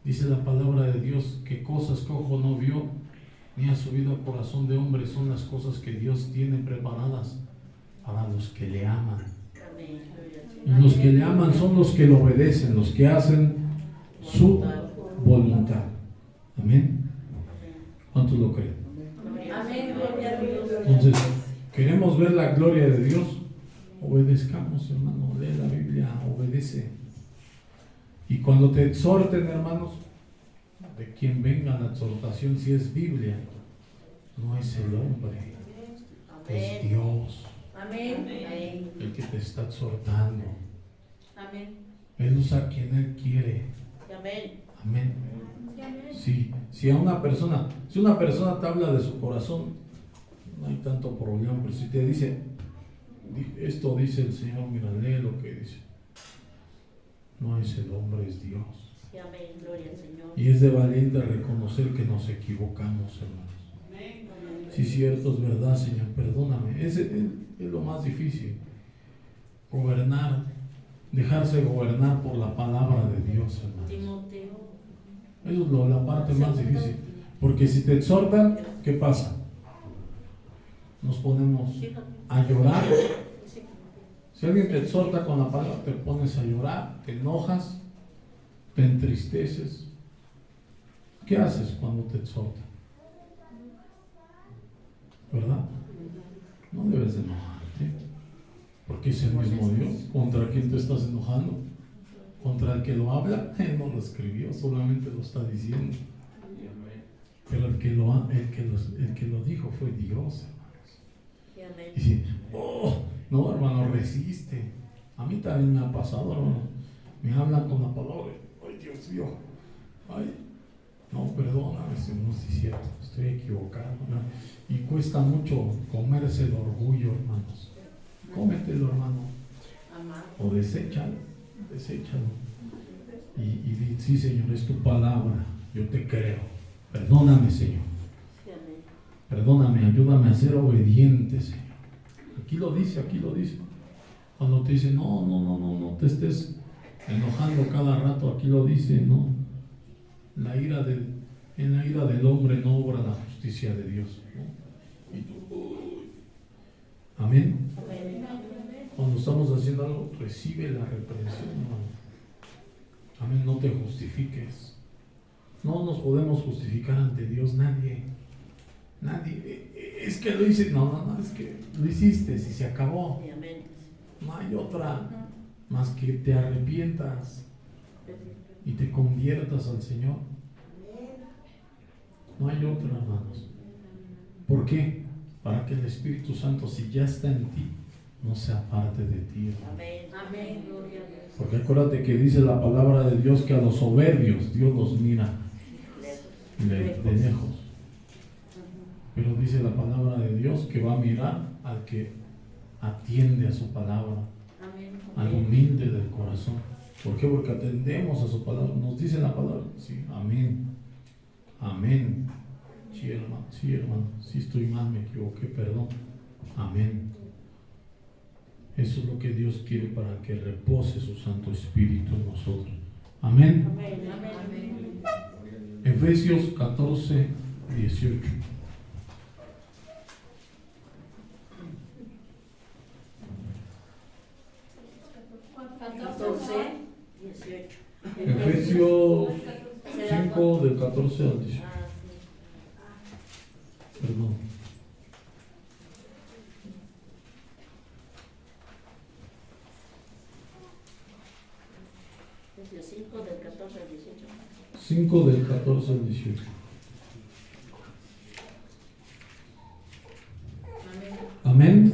dice la palabra de Dios que cosas que ojo no vio ni ha subido al corazón de hombre son las cosas que Dios tiene preparadas para los que le aman. Y los que le aman son los que lo obedecen, los que hacen su voluntad. Amén. ¿Cuántos lo creen? Entonces, ¿queremos ver la gloria de Dios? Obedezcamos, hermano. Lee la Biblia, obedece. Y cuando te exhorten, hermanos, de quien venga la exhortación, si es Biblia, no es el hombre, es Dios. Amén. El que te está exhortando. Amén. Él usa a quien Él quiere. Amén. Amén. Si una persona te habla de su corazón, no hay tanto problema. Pero si te dice: esto dice el Señor, mira, lee lo que dice. No es el hombre, es Dios. Amén. Gloria al Señor. Y es de valiente reconocer que nos equivocamos, hermanos. Si es cierto, es verdad, Señor, perdóname. Es lo más difícil. Gobernar, dejarse gobernar por la palabra de Dios, hermanos. Eso es la parte más difícil. Porque si te exhortan, ¿qué pasa? Nos ponemos a llorar Si alguien te exhorta con la palabra, te pones a llorar, te enojas, te entristeces. ¿Qué haces cuando te exhorta? ¿Verdad? No debes de enojarte, porque es el mismo Dios. ¿Contra quién te estás enojando? ¿Contra el que lo habla? Él no lo escribió, solamente lo está diciendo. Pero el que lo dijo fue Dios, hermanos. Y si, no, hermano, resiste. A mí también me ha pasado, hermano. Me hablan con la palabra. Ay, Dios mío. Ay, no, perdóname, Señor, si es cierto, estoy equivocado, ¿no? Y cuesta mucho comerse el orgullo, hermanos. Cómetelo, hermano. O deséchalo. Y di, sí, Señor, es tu palabra. Yo te creo. Perdóname, Señor. Perdóname, ayúdame a ser obediente, Señor. Aquí lo dice. Cuando te dice, no te estés enojando cada rato, aquí lo dice, no. En la ira del hombre no obra la justicia de Dios, ¿no? Y tú, amén. Cuando estamos haciendo algo, recibe la reprensión, hermano. Amén, no te justifiques. No nos podemos justificar ante Dios, nadie. Es que lo hice, no, es que lo hiciste, si se acabó. No hay otra más que te arrepientas y te conviertas al Señor. No hay otra, hermanos. ¿Por qué? Para que el Espíritu Santo, si ya está en ti, no se aparte de ti. Amén. Porque acuérdate que dice la palabra de Dios que a los soberbios Dios los mira de lejos. Pero dice la palabra de Dios que va a mirar al que atiende a su palabra, al humilde del corazón. ¿Por qué? Porque atendemos a su palabra. Nos dice la palabra. Sí, amén. Sí, hermano. Sí estoy mal, me equivoqué, perdón. Amén. Eso es lo que Dios quiere para que repose su Santo Espíritu en nosotros. Amén. Efesios 14, 18. Efesios 5 del 14 al 18. Perdón. Efesios 5 del 14 al 18. 5 del 14 al 18. Amén.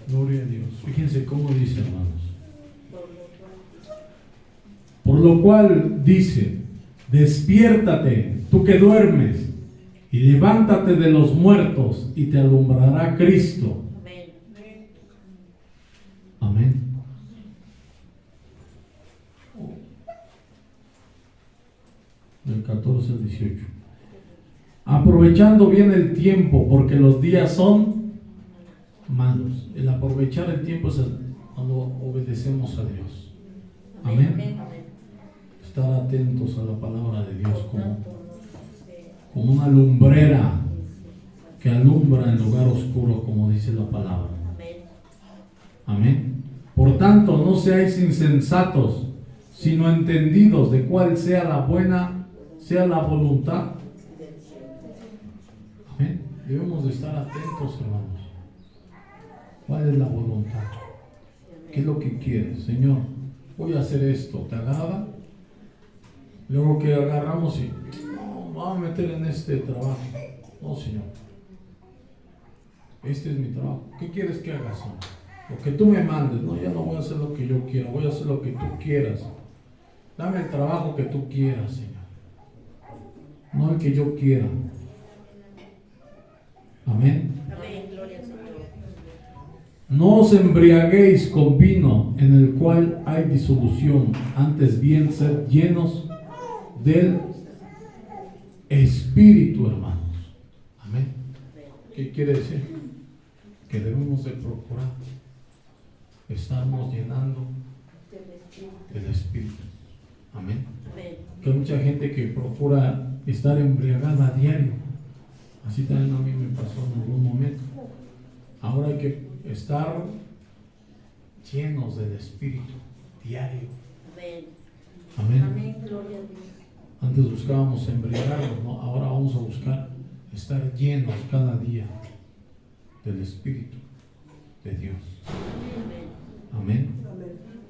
Gloria a Dios. Fíjense cómo dice, hermanos. Por lo cual dice: despiértate, tú que duermes, y levántate de los muertos, y te alumbrará Cristo. Amén. Del 14 al 18. Aprovechando bien el tiempo, porque los días son malos. El aprovechar el tiempo es cuando obedecemos a Dios. Amén. Estar atentos a la palabra de Dios como una lumbrera que alumbra en lugar oscuro, como dice la palabra. Amén. Por tanto, no seáis insensatos, sino entendidos de cuál sea la la voluntad. Amén. Debemos de estar atentos, hermanos. ¿Cuál es la voluntad? ¿Qué es lo que quieres? Señor, voy a hacer esto, ¿te agrada? Luego que agarramos y no, vamos a meter en este trabajo. No, Señor, este es mi trabajo. ¿Qué quieres que haga, Señor? Lo que tú me mandes. No, ya no voy a hacer lo que yo quiero, voy a hacer lo que tú quieras. Dame el trabajo que tú quieras, Señor, no el que yo quiera. Amén. No os embriaguéis con vino, en el cual hay disolución, antes bien sed llenos del Espíritu, hermanos. Amén. ¿Qué quiere decir? Que debemos de procurar estarnos llenando del Espíritu. Amén. Que hay mucha gente que procura estar embriagada a diario. Así también a mí me pasó en algún momento. Ahora hay que estar llenos del Espíritu diario. Amén. Amén. Amén. Gloria a Dios. Antes buscábamos embriagarnos, ¿no? Ahora vamos a buscar estar llenos cada día del Espíritu de Dios. Amén.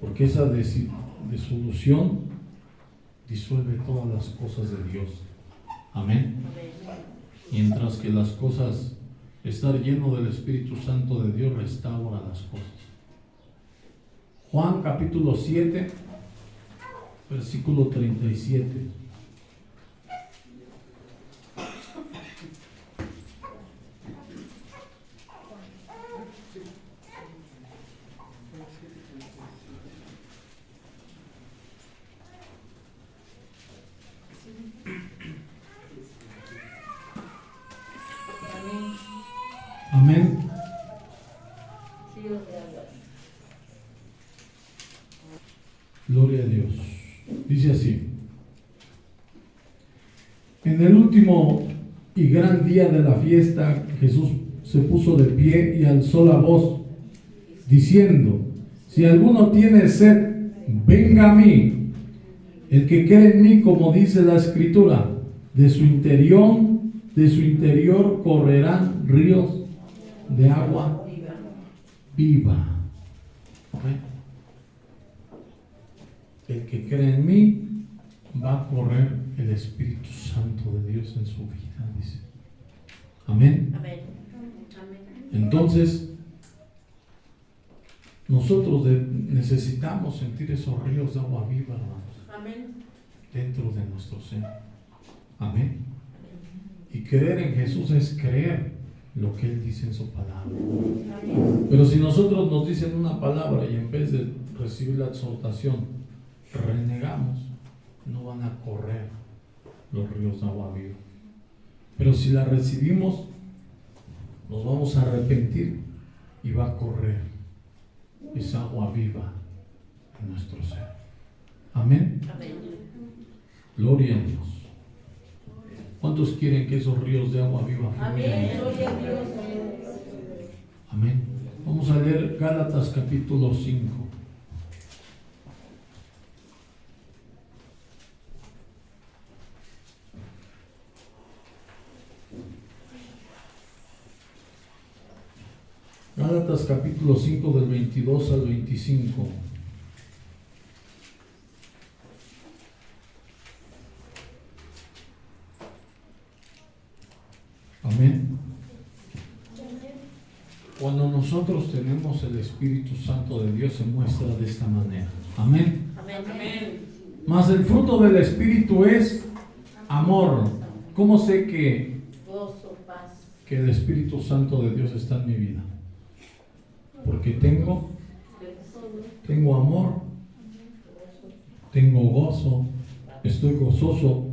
Porque esa disolución disuelve todas las cosas de Dios. Amén. Mientras que las cosas, estar lleno del Espíritu Santo de Dios restaura las cosas. Juan capítulo 7, versículo 37. Amén. Gloria a Dios. Dice así: en el último y gran día de la fiesta, Jesús se puso de pie y alzó la voz, diciendo: si alguno tiene sed, venga a mí. El que cree en mí, como dice la Escritura, de su interior correrán ríos de agua viva. ¿Okay? El que cree en mí, va a correr el Espíritu Santo de Dios en su vida, dice. Amén. Amén. Entonces, nosotros necesitamos sentir esos ríos de agua viva, hermanos. Amén. Dentro de nuestro ser. Amén. Y creer en Jesús es creer lo que Él dice en su palabra. Amén. Pero si nosotros nos dicen una palabra y en vez de recibir la exhortación renegamos, no van a correr los ríos de agua viva. Pero si la recibimos, nos vamos a arrepentir y va a correr esa agua viva en nuestro ser. Amén. Amén. Gloria a Dios. ¿Cuántos quieren que esos ríos de agua viva fluyan? Amén. Gloria a Dios. Amén. Vamos a leer Gálatas capítulo 5. Gálatas capítulo 5 del 22 al 25. Amén. Cuando nosotros tenemos el Espíritu Santo de Dios se muestra de esta manera. Amén. Amén. Mas el fruto del Espíritu es amor. ¿Cómo sé que Gozo, paz. el Espíritu Santo de Dios está en mi vida? Porque tengo amor, tengo gozo, estoy gozoso,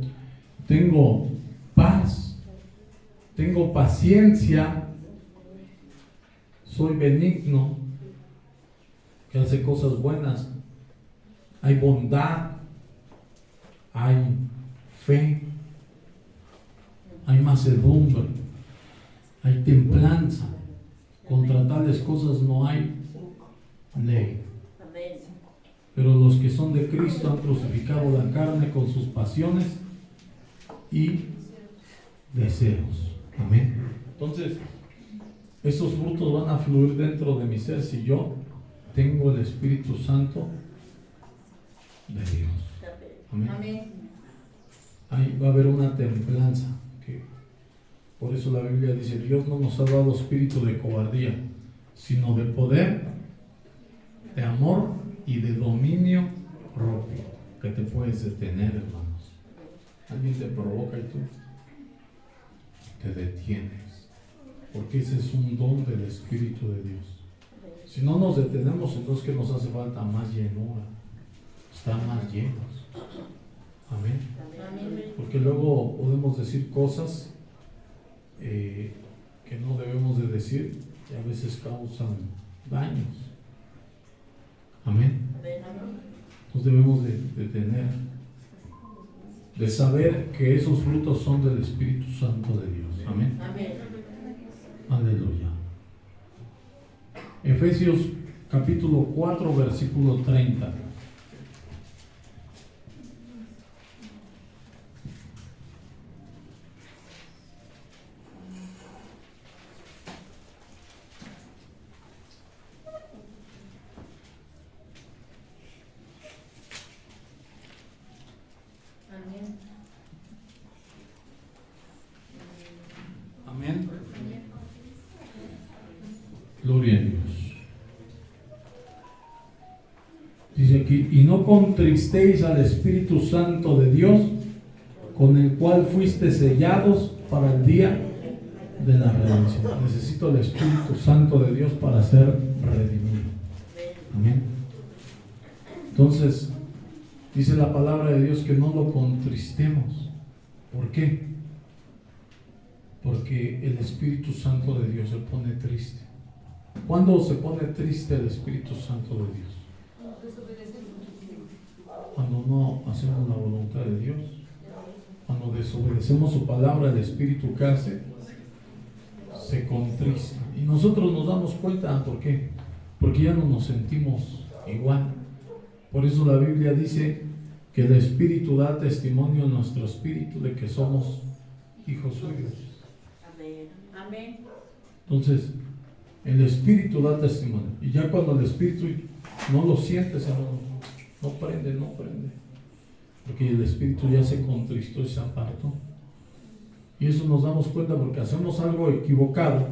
tengo paz, tengo paciencia, soy benigno, que hace cosas buenas, hay bondad, hay fe, hay mansedumbre, hay templanza. Contra tales cosas no hay ley. Amén. Pero los que son de Cristo han crucificado la carne con sus pasiones y deseos. Amén. Entonces, esos frutos van a fluir dentro de mi ser si yo tengo el Espíritu Santo de Dios. Amén. Amén. Ahí va a haber una templanza. Por eso la Biblia dice: Dios no nos ha dado espíritu de cobardía, sino de poder, de amor y de dominio propio. Que te puedes detener, hermanos. Alguien te provoca y tú te detienes, porque ese es un don del Espíritu de Dios. Si no nos detenemos, entonces ¿qué nos hace falta? Más llenura, estar más llenos. Amén. Amén. Porque luego podemos decir cosas que no debemos de decir y a veces causan daños. Amén. Nos debemos de tener, de saber que esos frutos son del Espíritu Santo de Dios. Amén. Amén. Aleluya. Efesios capítulo 4, versículo 30. Amén. Amén. Gloria a Dios. Dice aquí, y no contristéis al Espíritu Santo de Dios, con el cual fuiste sellados para el día de la redención. Necesito el Espíritu Santo de Dios para ser redimido. Amén. Entonces, dice la palabra de Dios que no lo contristemos. ¿Por qué? Porque el Espíritu Santo de Dios se pone triste. ¿Cuándo se pone triste el Espíritu Santo de Dios? Cuando no hacemos la voluntad de Dios, cuando desobedecemos su palabra, el Espíritu que hace se contrista. Y nosotros nos damos cuenta, ¿por qué? Porque ya no nos sentimos igual. Por eso la Biblia dice que el Espíritu da testimonio en nuestro espíritu de que somos hijos suyos. Amén. Amén. Entonces, el Espíritu da testimonio. Y ya cuando el Espíritu no lo sientes, no prende. Porque el Espíritu ya se contristó y se apartó. Y eso nos damos cuenta porque hacemos algo equivocado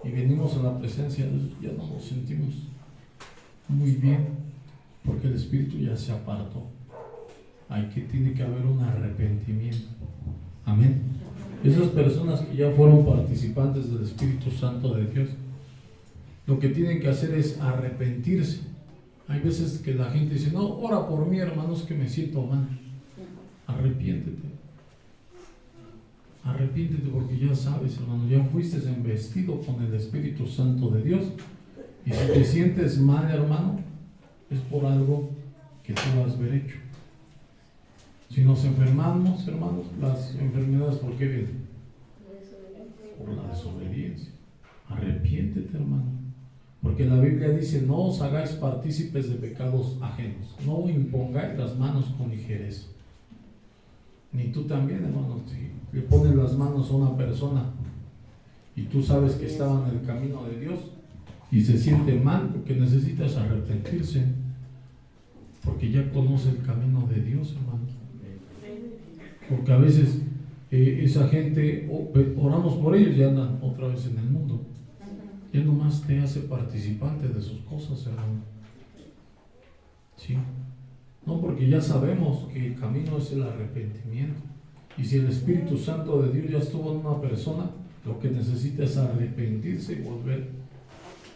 y venimos a la presencia de Dios, ya no nos sentimos muy bien porque el Espíritu ya se apartó. Tiene que haber un arrepentimiento. Amén. Esas personas que ya fueron participantes del Espíritu Santo de Dios, lo que tienen que hacer es arrepentirse. Hay veces que la gente dice, no, ora por mí, hermanos, que me siento mal. Arrepiéntete porque ya sabes, hermano, ya fuiste embestido con el Espíritu Santo de Dios. Y si te sientes mal, hermano, es por algo que tú has haber hecho. Si nos enfermamos, hermanos, las enfermedades, ¿por qué vienen? Por la desobediencia. Arrepiéntete, hermano. Porque la Biblia dice, no os hagáis partícipes de pecados ajenos. No impongáis las manos con ligereza. Ni tú también, hermano. Si le pones las manos a una persona y tú sabes que estaba en el camino de Dios y se siente mal, lo que necesita es arrepentirse. Porque ya conoce el camino de Dios, hermano. Porque a veces esa gente, oramos por ellos y andan otra vez en el mundo. Ya nomás te hace participante de sus cosas, hermano. ¿Sí? No, porque ya sabemos que el camino es el arrepentimiento. Y si el Espíritu Santo de Dios ya estuvo en una persona, lo que necesita es arrepentirse y volver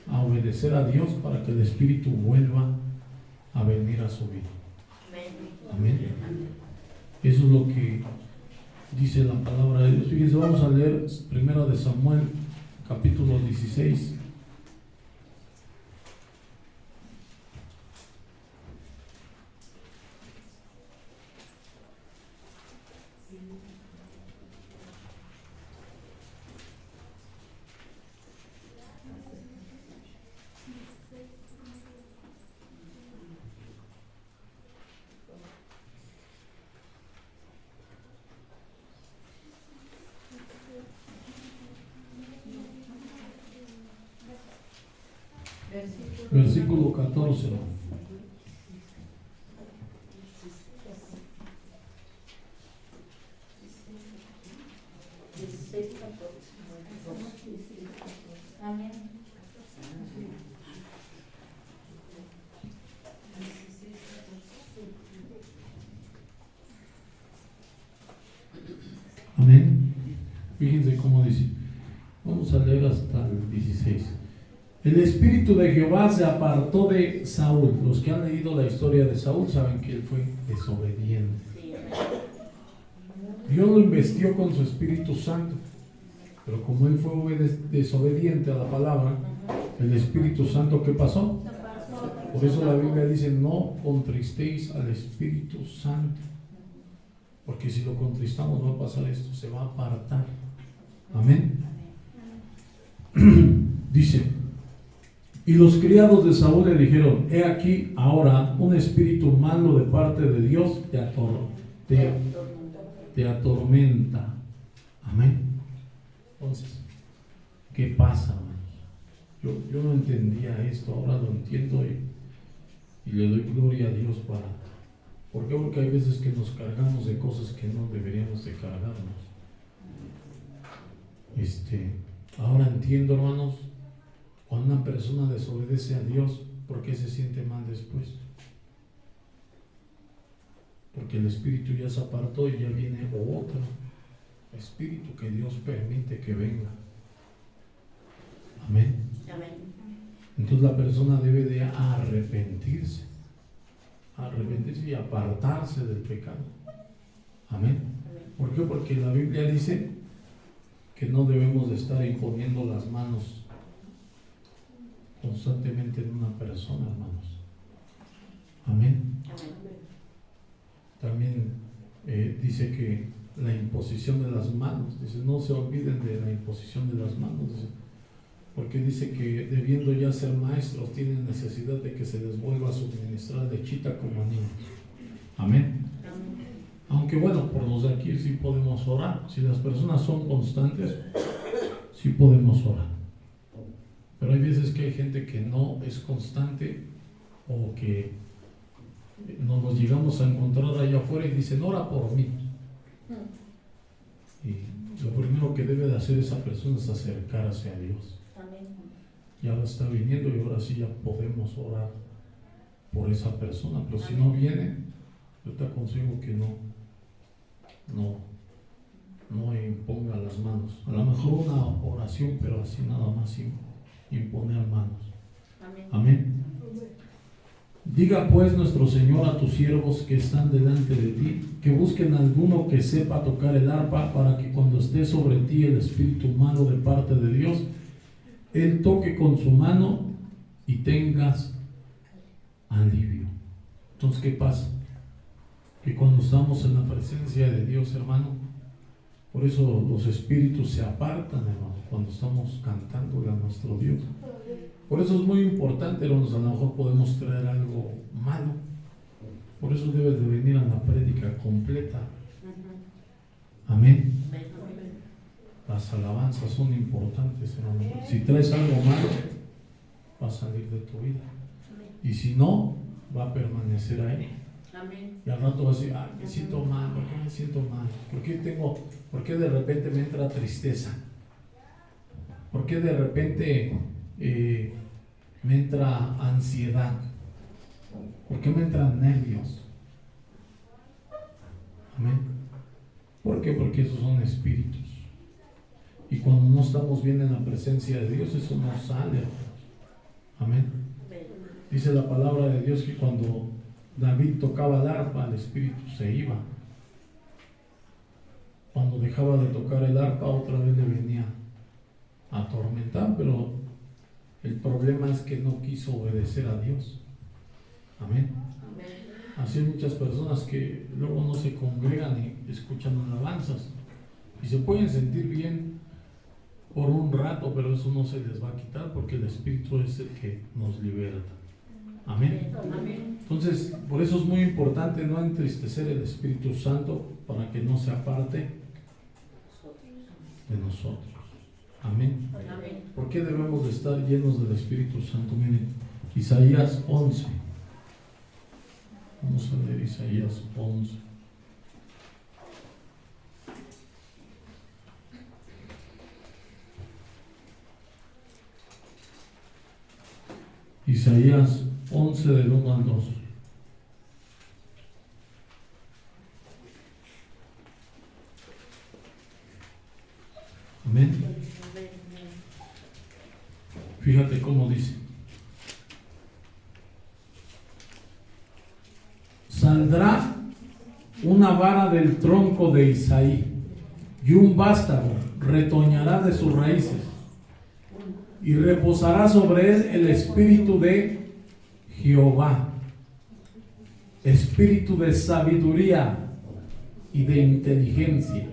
a obedecer a Dios para que el Espíritu vuelva a venir a su vida. Amén. Eso es lo que dice la palabra de Dios. Fíjense, vamos a leer 1 de Samuel, capítulo 16. Versículo 14. Amén. Amén. Fíjense cómo dice. Vamos a leer hasta el 16. El espíritu de Jehová se apartó de Saúl. Los que han leído la historia de Saúl saben que él fue desobediente. Dios lo investió con su Espíritu Santo, pero como él fue desobediente a la palabra, el Espíritu Santo, ¿qué pasó? Por eso la Biblia dice, no contristéis al Espíritu Santo, porque si lo contristamos va a pasar esto, se va a apartar. Amén. Dice, Y los criados de Saúl le dijeron: he aquí ahora un espíritu malo de parte de Dios te atormenta. Amén. Entonces, ¿qué pasa, hermanos? Yo no entendía esto, ahora lo entiendo y le doy gloria a Dios ¿por qué? Porque hay veces que nos cargamos de cosas que no deberíamos de cargarnos. Ahora entiendo, hermanos, cuando una persona desobedece a Dios, ¿por qué se siente mal después? Porque el espíritu ya se apartó y ya viene otro espíritu que Dios permite que venga. Amén. Entonces la persona debe de arrepentirse y apartarse del pecado. Amén. ¿Por qué? Porque la Biblia dice que no debemos de estar imponiendo las manos constantemente en una persona, hermanos. Amén. También dice que la imposición de las manos, dice, no se olviden de la imposición de las manos, dice, porque dice que debiendo ya ser maestros tienen necesidad de que se les vuelva a suministrar lechita como a niños. Amén. Aunque bueno, por los de aquí sí podemos orar. Si las personas son constantes, sí podemos orar. Pero hay veces que hay gente que no es constante o que nos llegamos a encontrar allá afuera y dicen: ora por mí. Y lo primero que debe de hacer esa persona es acercarse a Dios. Ya ahora está viniendo y ahora sí ya podemos orar por esa persona. Pero si no viene, yo te aconsejo que no imponga las manos. A lo mejor una oración, pero así nada más sin imponer manos. Amén. Diga pues nuestro Señor a tus siervos que están delante de ti, que busquen alguno que sepa tocar el arpa, para que cuando esté sobre ti el espíritu malo de parte de Dios, él toque con su mano y tengas alivio. Entonces, ¿qué pasa? Que cuando estamos en la presencia de Dios, hermano, por eso los espíritus se apartan, hermano, cuando estamos cantándole a nuestro Dios. Por eso es muy importante, hermanos, a lo mejor podemos traer algo malo. Por eso debes de venir a la prédica completa. Amén. Las alabanzas son importantes, hermano. Si traes algo malo, va a salir de tu vida. Y si no, va a permanecer ahí. Y al rato vas a decir: me siento mal, ¿por qué me siento mal? ¿Por qué de repente me entra tristeza? ¿Por qué de repente me entra ansiedad? ¿Por qué me entran nervios? Amén. ¿Por qué? Porque esos son espíritus. Y cuando no estamos bien en la presencia de Dios, eso no sale. Amén. Dice la palabra de Dios que cuando David tocaba el arpa, el espíritu se iba. Cuando dejaba de tocar el arpa, otra vez le venía a atormentar, pero el problema es que no quiso obedecer a Dios. Amén. Así hay muchas personas que luego no se congregan y escuchan alabanzas y se pueden sentir bien por un rato, pero eso no se les va a quitar, porque el Espíritu es el que nos liberta. Amén. Entonces, por eso es muy importante no entristecer el Espíritu Santo, para que no se aparte de nosotros. Amén. ¿Por qué debemos de estar llenos del Espíritu Santo? Miren, Isaías 11. Vamos a leer Isaías 11. Isaías 11 del 1 al 2. Amén. Fíjate cómo dice: saldrá una vara del tronco de Isaí, y un vástago retoñará de sus raíces, y reposará sobre él el espíritu de Jehová, espíritu de sabiduría y de inteligencia,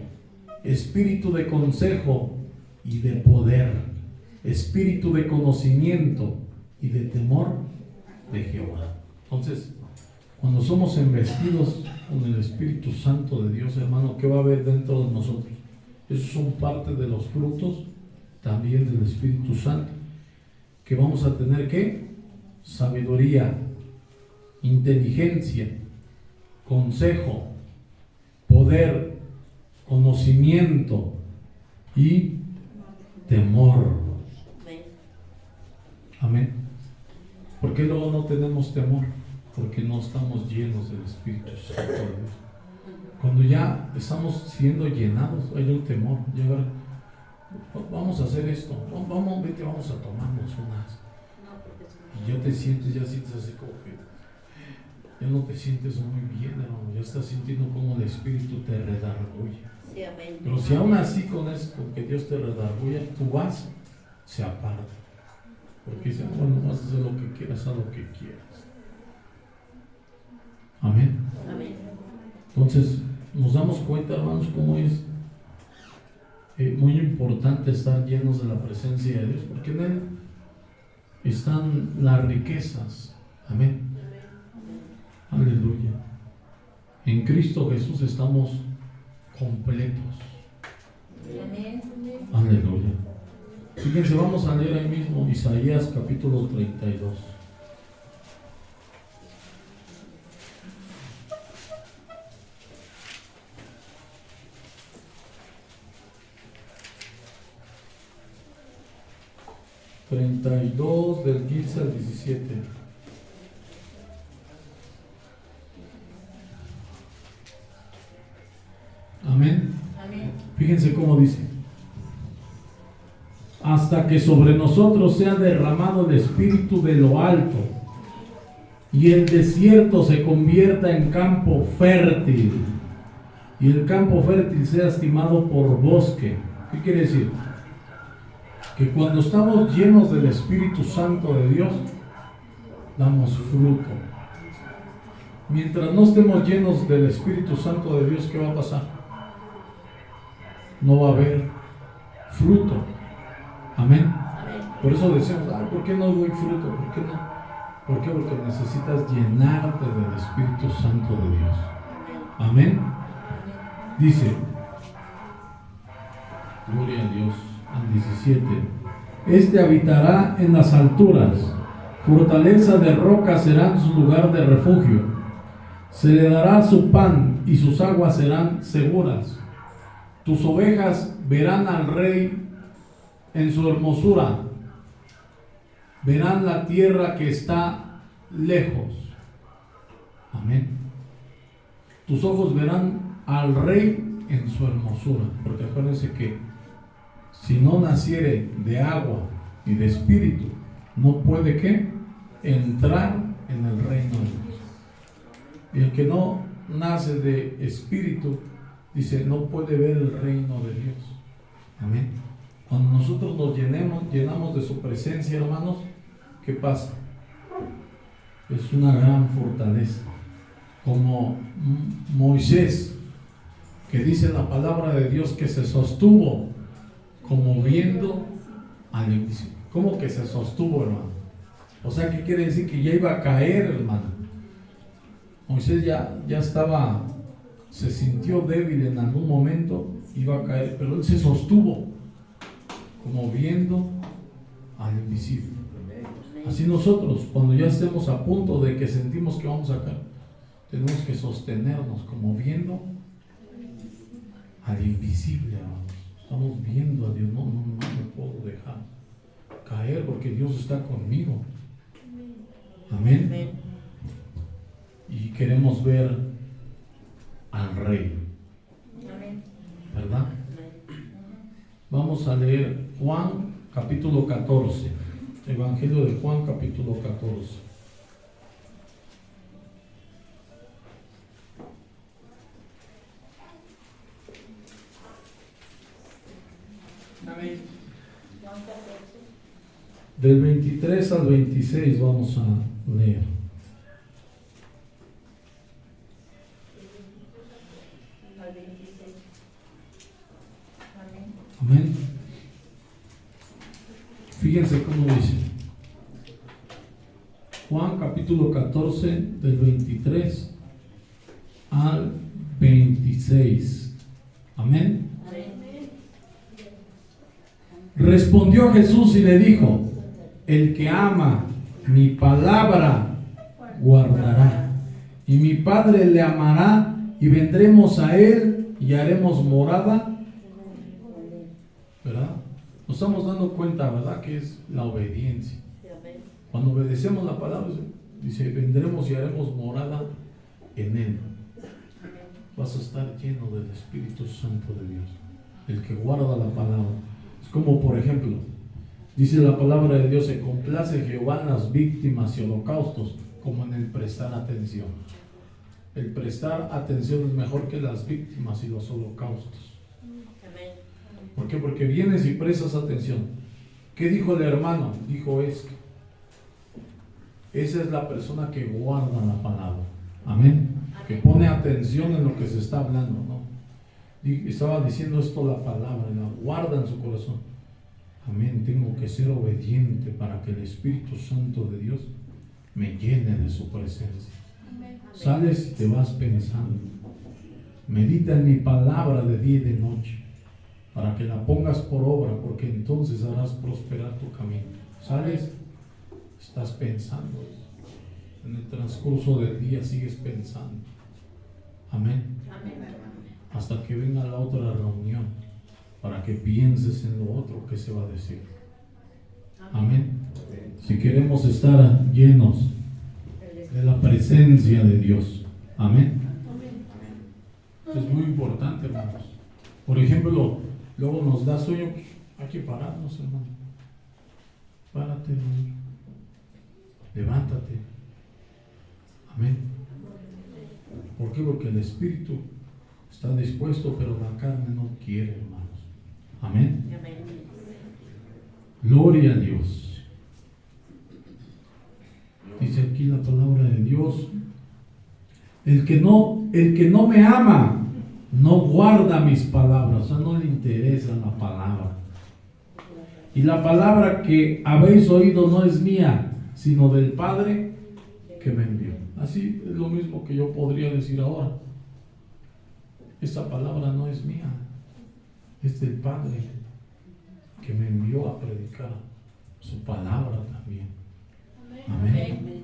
espíritu de consejo y de poder, espíritu de conocimiento y de temor de Jehová. Entonces, cuando somos embestidos con el Espíritu Santo de Dios, hermano, ¿qué va a haber dentro de nosotros? Esos son parte de los frutos también del Espíritu Santo, que vamos a tener ¿qué? Sabiduría, inteligencia, consejo, poder, conocimiento y temor. Amén. ¿Por qué luego no tenemos temor? Porque no estamos llenos del Espíritu Santo de Dios. Cuando ya estamos siendo llenados, hay un temor. Vamos a hacer esto, vamos a tomarnos unas. Y ya sientes así como que ya no te sientes muy bien, hermano. Ya estás sintiendo como el Espíritu te redarguye. Sí, amén. Pero si aún así con que Dios te redarguye, tú vas, se aparta. Porque dice, bueno, vas a hacer lo que quieras, haz lo que quieras. Amén. Amén. Entonces, nos damos cuenta, hermanos, cómo es muy importante estar llenos de la presencia de Dios, porque en Él están las riquezas. Amén. Aleluya. En Cristo Jesús estamos completos. Amén. Aleluya. Fíjense, vamos a leer ahí mismo Isaías capítulo 32. Del 15 al 17. Amén. Amén. Fíjense cómo dice: hasta que sobre nosotros sea derramado el Espíritu de lo alto y el desierto se convierta en campo fértil y el campo fértil sea estimado por bosque. ¿Qué quiere decir? Que cuando estamos llenos del Espíritu Santo de Dios, damos fruto. Mientras no estemos llenos del Espíritu Santo de Dios, ¿qué va a pasar? No va a haber fruto. Amén. Por eso decimos, ¿por qué no doy fruto? ¿Por qué no? ¿Por qué? Porque necesitas llenarte del Espíritu Santo de Dios. Amén. Dice, gloria a Dios, al 17: este habitará en las alturas, fortaleza de roca serán su lugar de refugio. Se le dará su pan y sus aguas serán seguras. Tus ovejas verán al Rey en su hermosura, verán la tierra que está lejos. Amén. Tus ojos verán al Rey en su hermosura, porque acuérdense que si no naciere de agua y de espíritu, no puede ¿qué? Entrar en el reino de Dios. Y el que no nace de espíritu, dice, no puede ver el reino de Dios. Amén. Cuando nosotros nos llenamos de su presencia, hermanos, ¿qué pasa? Es una gran fortaleza. Como Moisés, que dice la palabra de Dios que se sostuvo como viendo al invisible. ¿Cómo que se sostuvo, hermano? O sea, ¿qué quiere decir? Que ya iba a caer, hermano. Moisés ya estaba, se sintió débil en algún momento, iba a caer, pero él se sostuvo como viendo al invisible. Así nosotros, cuando ya estemos a punto de que sentimos que vamos a caer, tenemos que sostenernos como viendo al invisible, hermano. Estamos viendo a Dios, no me puedo dejar caer porque Dios está conmigo. Amén. Y queremos ver al Rey. ¿Verdad? Vamos a leer Juan capítulo 14. Evangelio de Juan capítulo 14. Amén. Del 23 al 26 vamos a leer. Al 26. Amén. Amén. Fíjense cómo dice: Juan capítulo 14 del 23 al 26. Amén. Respondió Jesús y le dijo: el que ama mi palabra guardará, y mi Padre le amará, y vendremos a él y haremos morada. ¿Verdad? Nos estamos dando cuenta, ¿verdad?, que es la obediencia. Cuando obedecemos la palabra, dice, vendremos y haremos morada en él. Vas a estar lleno del Espíritu Santo de Dios, el que guarda la palabra. Es como, por ejemplo, dice la palabra de Dios: se complace Jehová en las víctimas y holocaustos, como en el prestar atención. El prestar atención es mejor que las víctimas y los holocaustos. ¿Por qué? Porque vienes y prestas atención. ¿Qué dijo el hermano? Dijo esto. Esa es la persona que guarda la palabra. Amén. Que pone atención en lo que se está hablando, ¿no? Estaba diciendo esto la palabra, la guarda en su corazón. Amén. Tengo que ser obediente para que el Espíritu Santo de Dios me llene de su presencia. Sales y te vas pensando. Medita en mi palabra de día y de noche, para que la pongas por obra, porque entonces harás prosperar tu camino. Sales, estás pensando. En el transcurso del día sigues pensando. Amén. Hasta que venga la otra reunión, para que pienses en lo otro que se va a decir. Amén. Si queremos estar llenos de la presencia de Dios. Amén. Es muy importante, hermanos. Por ejemplo, luego nos da sueño, pues, hay que pararnos, hermano. Párate, hermano. Levántate. Amén. ¿Por qué? Porque el Espíritu está dispuesto, pero la carne no quiere, hermanos. Amén. Gloria a Dios. Dice aquí la palabra de Dios: el que no me ama no guarda mis palabras. O sea, no le interesa la palabra. Y la palabra que habéis oído no es mía, sino del Padre que me envió. Así es lo mismo que yo podría decir ahora. Esta palabra no es mía, es del Padre que me envió a predicar su palabra también. Amén.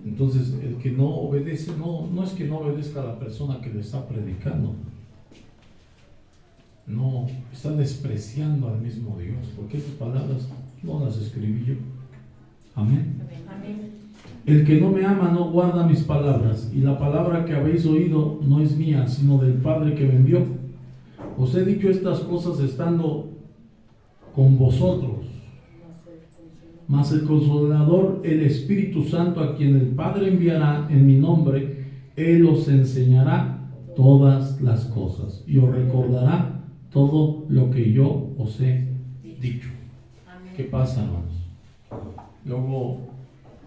Entonces, el que no obedece, no es que no obedezca a la persona que le está predicando. No, está despreciando al mismo Dios, porque esas palabras no las escribí yo. Amén. El que no me ama no guarda mis palabras, y la palabra que habéis oído no es mía, sino del Padre que me envió. Os he dicho estas cosas estando con vosotros. Mas el Consolador, el Espíritu Santo, a quien el Padre enviará en mi nombre, Él os enseñará todas las cosas y os recordará todo lo que yo os he dicho. ¿Qué pasa, hermanos? Luego,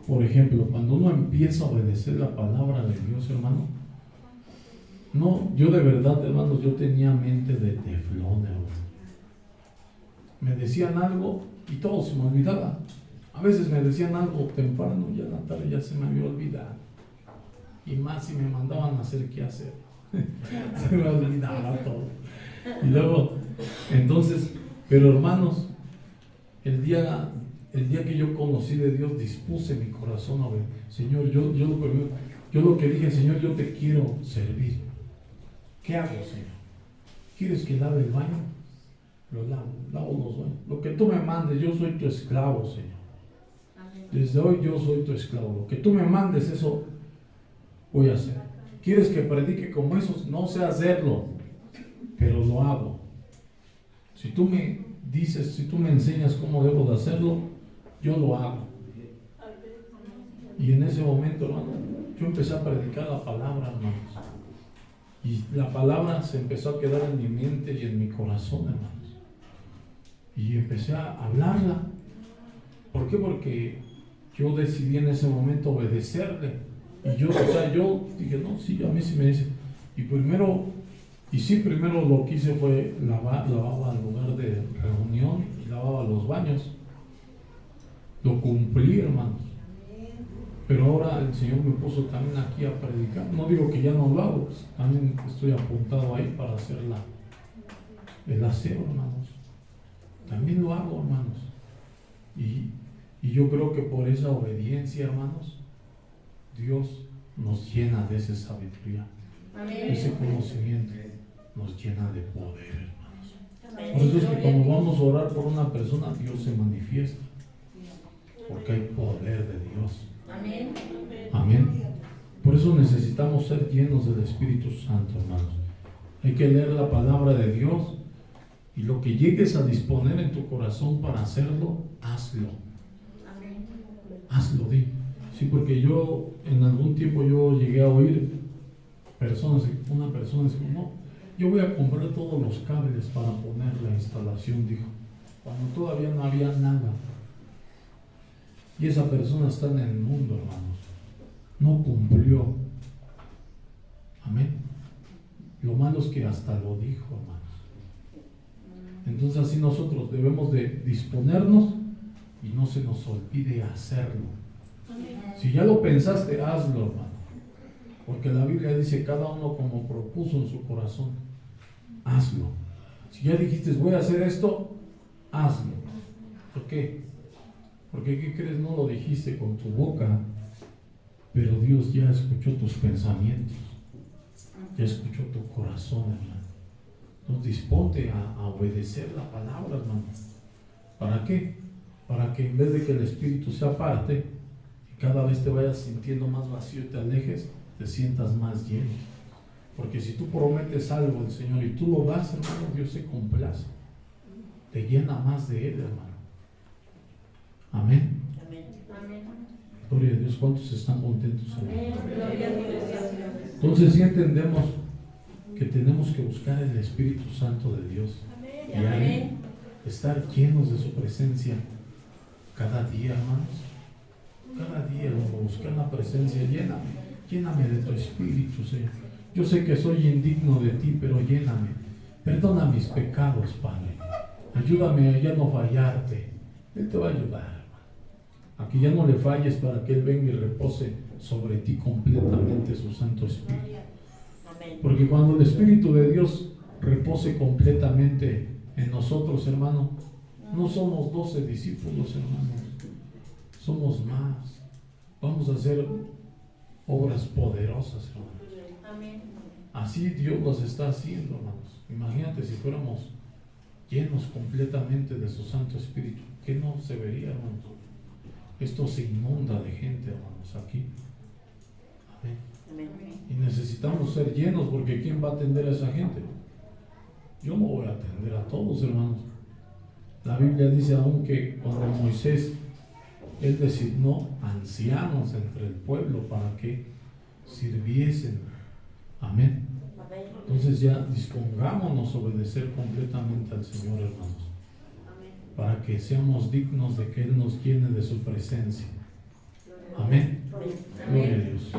por ejemplo, cuando uno empieza a obedecer la palabra de Dios, hermano, no, yo de verdad, hermanos, yo tenía mente de teflón, hermano. Me decían algo y todo se me olvidaba. A veces me decían algo temprano y a la tarde ya se me había olvidado. Y más si me mandaban a hacer qué hacer. Se me olvidaba todo. Y luego, entonces, pero hermanos, el día que yo conocí de Dios, dispuse mi corazón a ver, Señor, yo lo que dije, Señor, yo te quiero servir. ¿Qué hago, Señor? ¿Quieres que lave el baño? Lo lavo los baños. Lo que tú me mandes, yo soy tu esclavo, Señor. Desde hoy yo soy tu esclavo. Lo que tú me mandes, eso voy a hacer. ¿Quieres que predique como esos? No sé hacerlo, pero lo hago. Si tú me dices, si tú me enseñas cómo debo de hacerlo, yo lo hago. Y en ese momento, hermano, yo empecé a predicar la palabra, hermanos. Y la palabra se empezó a quedar en mi mente y en mi corazón, hermanos. Y empecé a hablarla. ¿Por qué? Porque yo decidí en ese momento obedecerle. Y yo dije, no, sí, a mí sí me dice. Primero lo que hice fue lavaba el lugar de reunión y lavaba los baños. Lo cumplí, hermanos. Pero ahora el Señor me puso también aquí a predicar. No digo que ya no lo hago, pues, también estoy apuntado ahí para hacer el aseo, hermanos. También lo hago, hermanos. Y yo creo que por esa obediencia, hermanos, Dios nos llena de esa sabiduría, Amén. ese conocimiento, nos llena de poder, hermanos. Amén. Por eso es que cuando vamos a orar por una persona, Dios se manifiesta, porque hay poder de Dios. Amén. Amén. Por eso necesitamos ser llenos del Espíritu Santo, hermanos. Hay que leer la palabra de Dios y lo que llegues a disponer en tu corazón para hacerlo, hazlo. Amén. Hazlo, di. Sí, porque yo en algún tiempo yo llegué a oír una persona dijo, no, yo voy a comprar todos los cables para poner la instalación, dijo, cuando todavía no había nada. Y esa persona está en el mundo, hermanos. No cumplió. Amén. Lo malo es que hasta lo dijo, hermanos. Entonces así nosotros debemos de disponernos y no se nos olvide hacerlo. Si ya lo pensaste, hazlo, hermano. Porque la Biblia dice cada uno como propuso en su corazón. Hazlo. Si ya dijiste voy a hacer esto, hazlo. ¿Por qué? Porque ¿qué crees? No lo dijiste con tu boca, pero Dios ya escuchó tus pensamientos, ya escuchó tu corazón, hermano. Entonces disponte a obedecer la palabra, hermano. ¿Para qué? Para que en vez de que el Espíritu se aparte y cada vez te vayas sintiendo más vacío y te alejes, te sientas más lleno. Porque si tú prometes algo al Señor y tú lo das, hermano, Dios se complace. Te llena más de Él, hermano. Amén. Amén. Gloria a Dios. ¿Cuántos están contentos, hermano? Gloria a Dios. Entonces sí entendemos que tenemos que buscar el Espíritu Santo de Dios y ahí estar llenos de su presencia cada día, hermanos. Cada día, hermano, buscar la presencia. Lléname de tu Espíritu, Señor. Yo sé que soy indigno de ti, pero lléname. Perdona mis pecados, Padre. Ayúdame a ya no fallarte. Él te va a ayudar, hermano. A que ya no le falles para que Él venga y repose sobre ti completamente su Santo Espíritu. Porque cuando el Espíritu de Dios repose completamente en nosotros, hermano, no somos 12 discípulos, hermanos. Somos más. Vamos a hacer obras poderosas, hermanos. Así Dios las está haciendo, hermanos. Imagínate si fuéramos llenos completamente de su Santo Espíritu. ¿Qué no se vería, hermanos? Esto se inunda de gente, hermanos, aquí. Amén. Y necesitamos ser llenos, porque ¿quién va a atender a esa gente? Yo no voy a atender a todos, hermanos. La Biblia dice aún que cuando Moisés, él designó ancianos entre el pueblo para que sirviesen. Amén. Entonces ya dispongámonos a obedecer completamente al Señor, hermanos, para que seamos dignos de que Él nos llene de su presencia. Amén. Gloria a Dios.